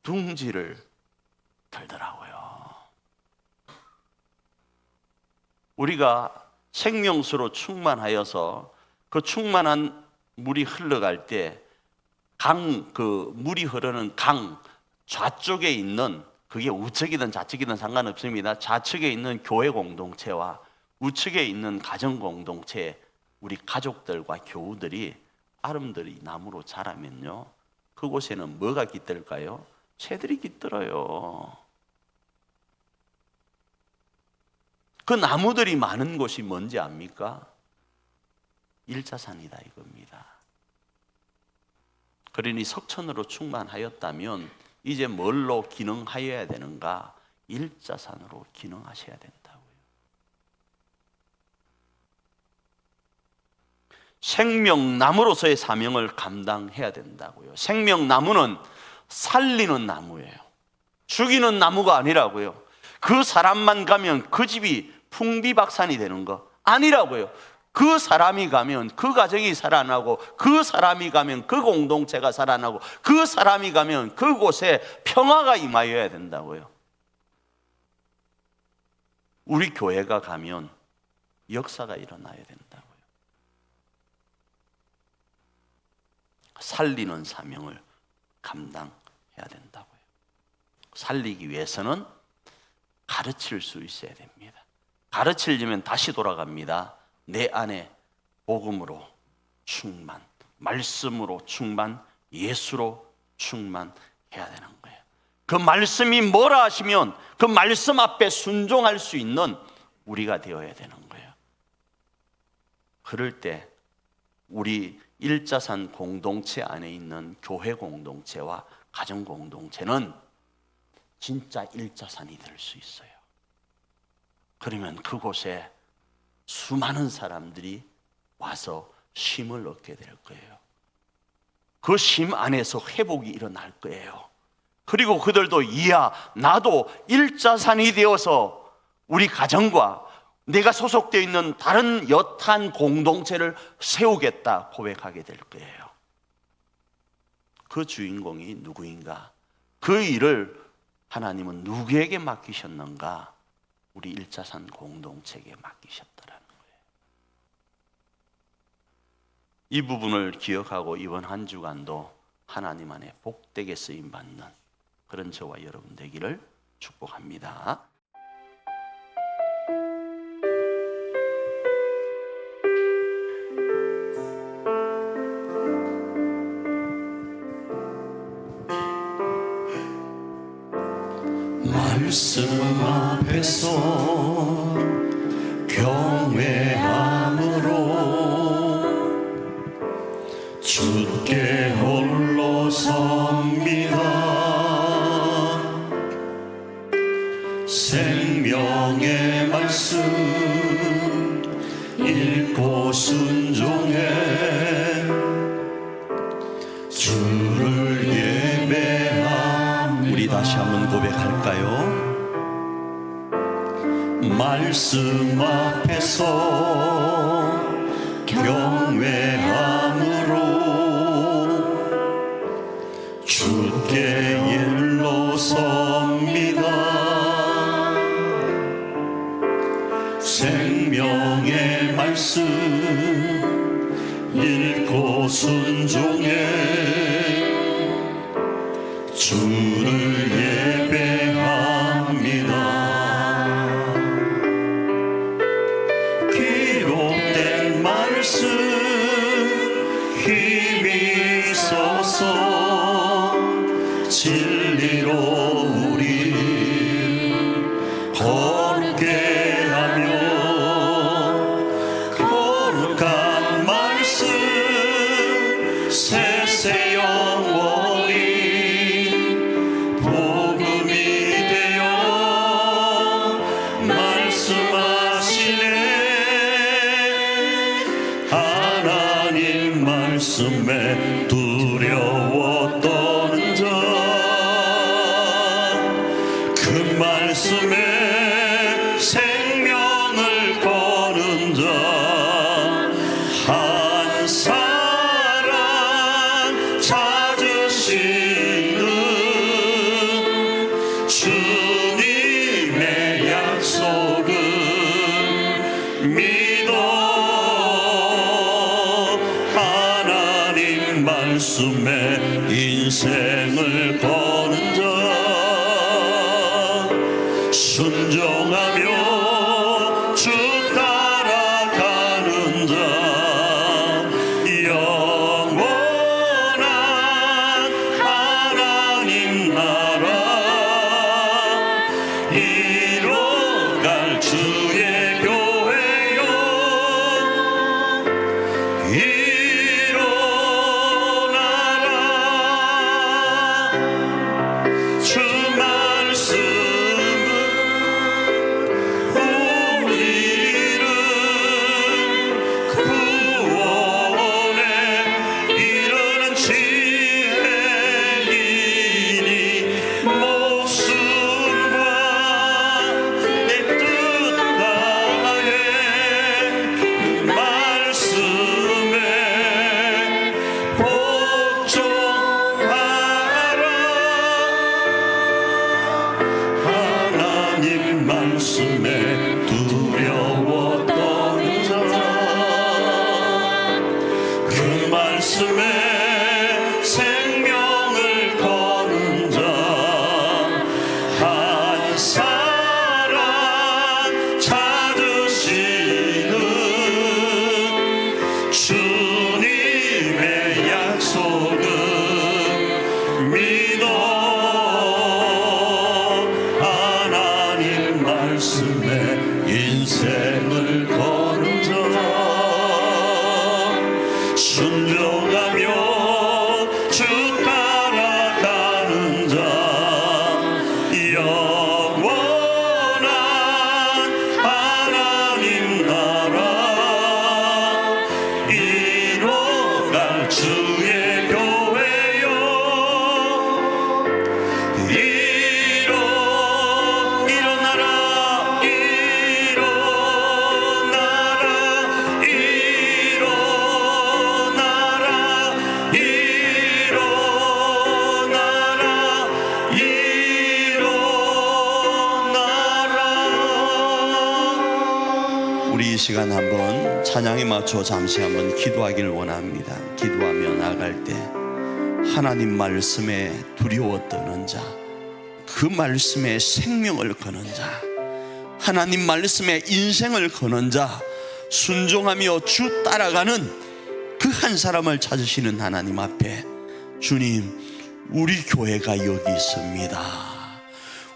둥지를 들더라고요. 우리가 생명수로 충만하여서 그 충만한 물이 흘러갈 때 물이 흐르는 강 좌쪽에 있는, 그게 우측이든 좌측이든 상관없습니다. 좌측에 있는 교회 공동체와 우측에 있는 가정 공동체, 우리 가족들과 교우들이 아름드리 나무로 자라면요, 그곳에는 뭐가 깃들까요? 새들이 깃들어요. 그 나무들이 많은 곳이 뭔지 압니까? 일자산이다 이겁니다. 그러니 석천으로 충만하였다면 이제 뭘로 기능하여야 되는가? 일자산으로 기능하셔야 된다고요. 생명나무로서의 사명을 감당해야 된다고요. 생명나무는 살리는 나무예요. 죽이는 나무가 아니라고요. 그 사람만 가면 그 집이 풍비박산이 되는 거 아니라고요. 그 사람이 가면 그 가정이 살아나고, 그 사람이 가면 그 공동체가 살아나고, 그 사람이 가면 그곳에 평화가 임하여야 된다고요. 우리 교회가 가면 역사가 일어나야 된다고요. 살리는 사명을 감당해야 된다고요. 살리기 위해서는 가르칠 수 있어야 됩니다. 가르치려면 다시 돌아갑니다. 내 안에 복음으로 충만, 말씀으로 충만, 예수로 충만해야 되는 거예요. 그 말씀이 뭐라 하시면 그 말씀 앞에 순종할 수 있는 우리가 되어야 되는 거예요. 그럴 때 우리 일자산 공동체 안에 있는 교회 공동체와 가정 공동체는 진짜 일자산이 될 수 있어요. 그러면 그곳에 수많은 사람들이 와서 쉼을 얻게 될 거예요. 그 쉼 안에서 회복이 일어날 거예요. 그리고 그들도 이야, 나도 일자산이 되어서 우리 가정과 내가 소속되어 있는 다른 여탄 공동체를 세우겠다 고백하게 될 거예요. 그 주인공이 누구인가? 그 일을 하나님은 누구에게 맡기셨는가? 우리 일자산 공동체에게 맡기셨더라는 거예요. 이 부분을 기억하고 이번 한 주간도 하나님 안에 복되게 쓰임 받는 그런 저와 여러분 되기를 축복합니다. 말씀 앞에서 경외함으로 주께 홀로 섭니다. 생명의 말씀 읽고 순종해 주를 예배함. 우리 다시 한번 고백할까요? 말씀 앞에서 경외함으로 주께 일로 섭니다. 생명의 말씀 읽고 순종해 주를 예배합니다. 기록된 말씀 힘이 있어서 진리로 우리 거룩게 하며 거룩한 말씀 세세 영원히 말씀에 두려워 떠는 자, 그 말씀에 생명을 거는 자, 한 사람 찾으시는 주님의 약속은 믿어. 하나님 말씀에 인생을 거는 자, 순종하며 주 따라가는 자, 영원한 하나님 나라 이뤄갈 주의 교회요, 일어나라. 주 말씀은 우리를 구원에 이르는 지혜이니 목숨과 내 뜻 다해 그 말씀에 복종하라. 하나님 말씀에 두려워 떠는 자, 그 말씀에 생명을 거는 자, 한 사람 찾으시는 주님의 약속은 믿어. 하나님 말씀에 인생을 거는 자, 순종하며 주 따라가는 자, 영원한 하나님 나라 이뤄갈 주의 교회요, 일어나라. 일어나라. 일어나라. 일어나라. 일어나라. 우리 이 시간 한번 찬양에 맞춰 잠시 한번 기도하기를 원합니다. 기도하며 나아갈 때 하나님 말씀에 두려워 떠는 자, 그 말씀에 생명을 거는 자, 하나님 말씀에 인생을 거는 자, 순종하며 주 따라가는 그 한 사람을 찾으시는 하나님 앞에, 주님, 우리 교회가 여기 있습니다,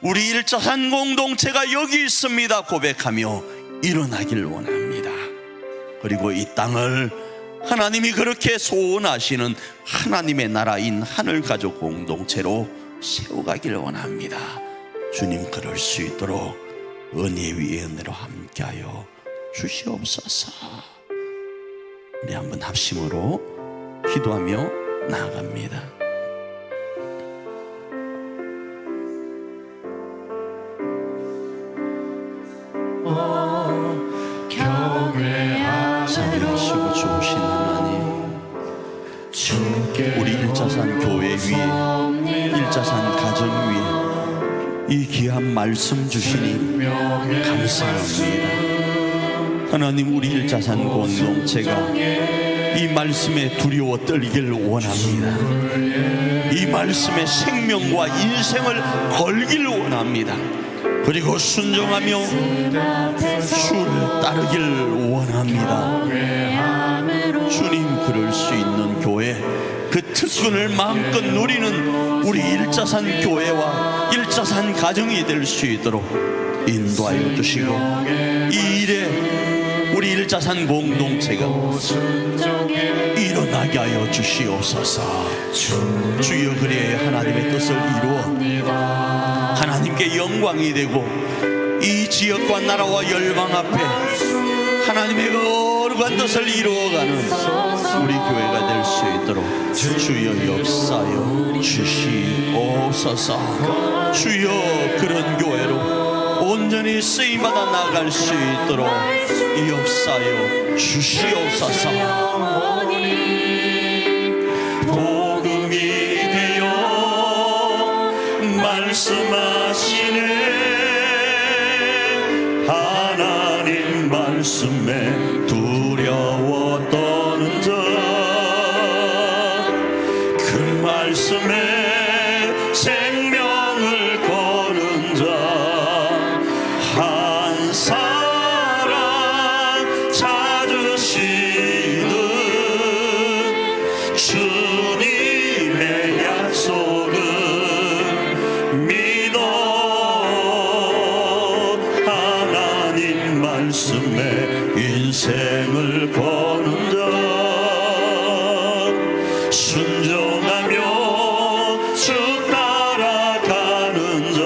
우리 일자산 공동체가 여기 있습니다 고백하며 일어나길 원합니다. 그리고 이 땅을 하나님이 그렇게 소원하시는 하나님의 나라인 하늘가족 공동체로 세워가길 원합니다. 주님, 그럴 수 있도록 은혜 위에 은혜로 함께하여 주시옵소서. 우리 한번 합심으로 기도하며 나아갑니다. 사랑하시고 좋으신 하나님, 우리 일자산 교회 위에, 일자산 가정 위에 이 귀한 말씀 주시니 감사합니다. 하나님, 우리 일자산 공동체가 이 말씀에 두려워 떨기를 원합니다. 이 말씀에 생명과 인생을 걸기를 원합니다. 그리고 순종하며 주를 따르길 원합니다. 주님, 그럴 수 있는 교회, 그 특권을 마음껏 누리는 우리 일자산 교회와 일자산 가정이 될 수 있도록 인도하여 주시고, 이 일에 우리 일자산 공동체가 일어나게 하여 주시옵소서. 주여, 그래야 하나님의 뜻을 이루어 하나님께 영광이 되고 이 지역과 나라와 열방 앞에 하나님의 그 거룩한 뜻을 이루어가는 우리 교회가 될 수 있도록 주여 역사여 주시옵소서. 주여 그런 교회로 온전히 쓰임받아 나갈 수 있도록 역사여 주시옵소서. 복음이 되어 말씀하시네. 하나님 말씀에 두려워 떠는 자, 그 말씀에 생명을 거는 자, 한 사람 찾으시는 주님의 약속은 믿어. 하나님 말씀에 인생을 거는 자, 순종하며 주 따라가는 자,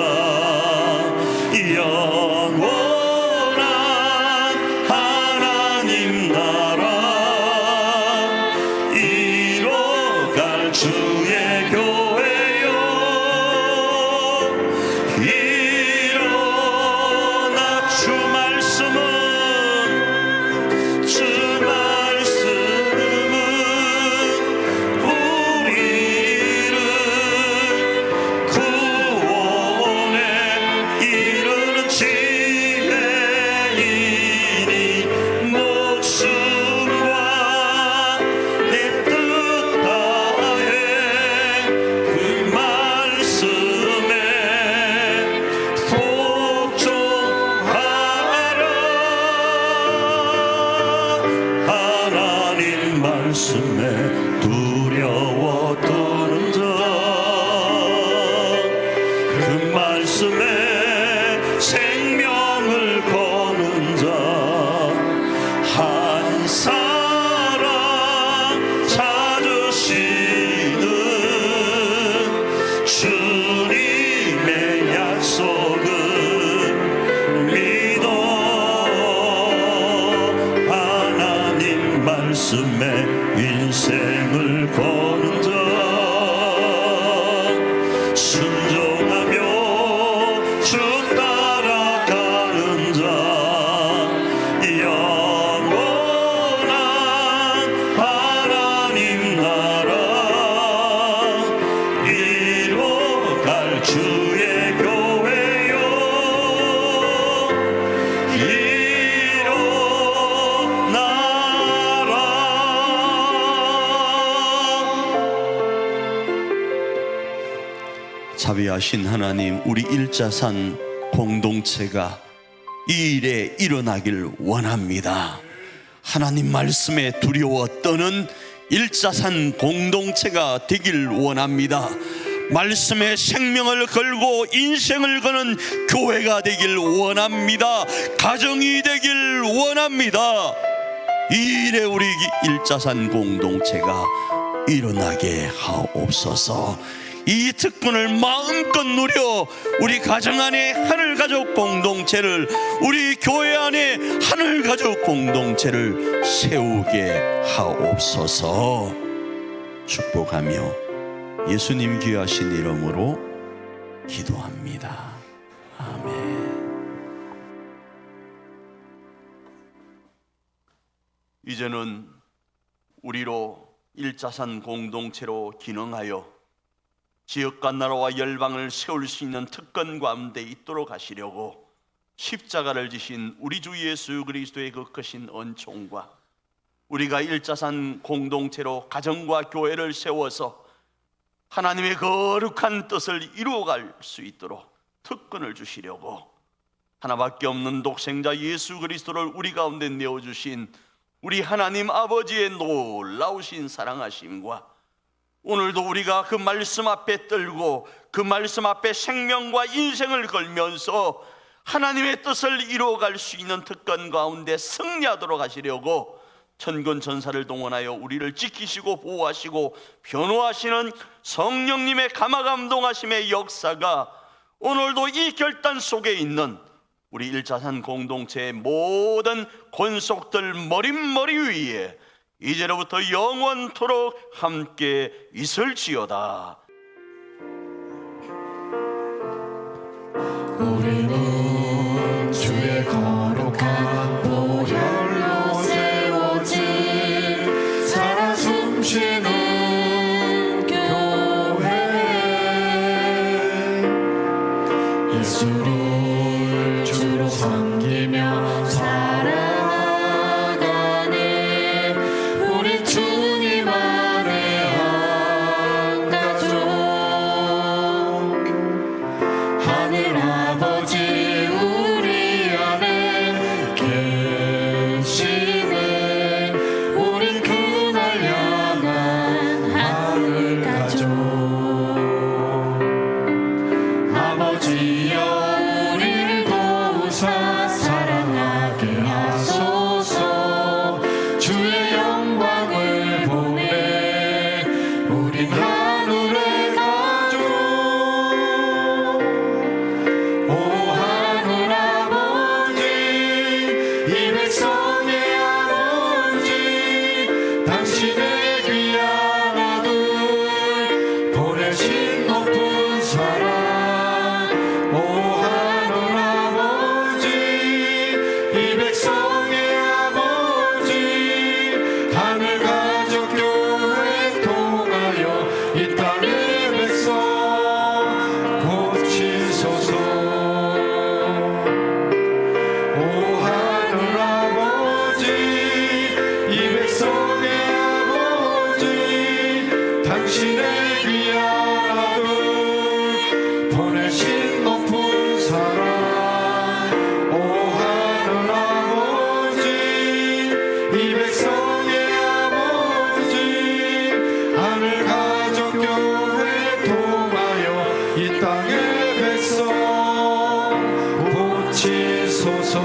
영원한 하나님 나라 이뤄갈 주의 교회요. 일어나 주 말씀은 우리를 구원에 이르는 지혜이니 목숨과 내 뜻 다해 그 말씀에 복종하라. 하나님 말씀에 두려워 떠는 자, 그 말씀에 생명을 거는 자, 한 사람 찾으시는 주님의 약속은 믿어. 하나님 말씀에 인생을 거는 자, 순종하며 주 따라가는 자, 영원한 하나님 나라 이뤄갈 주의 교회요. 자비하신 하나님, 우리 일자산 공동체가 이 일에 일어나길 원합니다. 하나님 말씀에 두려워 떠는 일자산 공동체가 되길 원합니다. 말씀에 생명을 걸고 인생을 거는 교회가 되길 원합니다. 가정이 되길 원합니다. 이 일에 우리 일자산 공동체가 일어나게 하옵소서. 이 특권을 마음껏 누려 우리 가정 안에 하늘가족 공동체를, 우리 교회 안에 하늘가족 공동체를 세우게 하옵소서. 축복하며 예수님 귀하신 이름으로 기도합니다. 아멘. 이제는 우리로 일자산 공동체로 기능하여 지역과 나라와 열방을 세울 수 있는 특권 가운데 있도록 하시려고 십자가를 지신 우리 주 예수 그리스도의 그 크신 은총과 우리가 일자산 공동체로 가정과 교회를 세워서 하나님의 거룩한 뜻을 이루어갈 수 있도록 특권을 주시려고 하나밖에 없는 독생자 예수 그리스도를 우리 가운데 내어주신 우리 하나님 아버지의 놀라우신 사랑하심과 오늘도 우리가 그 말씀 앞에 떨고 그 말씀 앞에 생명과 인생을 걸면서 하나님의 뜻을 이루어갈 수 있는 특권 가운데 승리하도록 하시려고 천군 천사를 동원하여 우리를 지키시고 보호하시고 변호하시는 성령님의 감화감동하심의 역사가 오늘도 이 결단 속에 있는 우리 일자산 공동체의 모든 권속들 머릿머리 위에 이제로부터 영원토록 함께 있을지어다. 우리는 주의 거룩한 보혈로 세워진 살아 숨쉬는 교회, 예수를 주로 섬기며 살아가네. 우리 주님 안에 한 가족, 하늘 아버지 우리 안에 계시네. 우린 그날 향한 하늘 가족. 아버지여 우리를 도우사 사랑하게 하소서. 주의 영광을 보내 우린 하늘의 가족. 오 하늘 아버지, 이 백성의 아버지, 당신의 귀한 아들 보내신 높은 사랑. 오 하늘 아버지, 이 백성의 아버지, 하늘 가족 교회 통하여 이 땅의 백성 고치소서. 오 하늘 아버지, 이 백성의 아버지, 당신의 귀한 아들 보내신 높은 사랑. 오 하늘 아버지, 이 백성의 아버지, 하늘 가족 교회 통하여 이 땅의 백성 고치소서.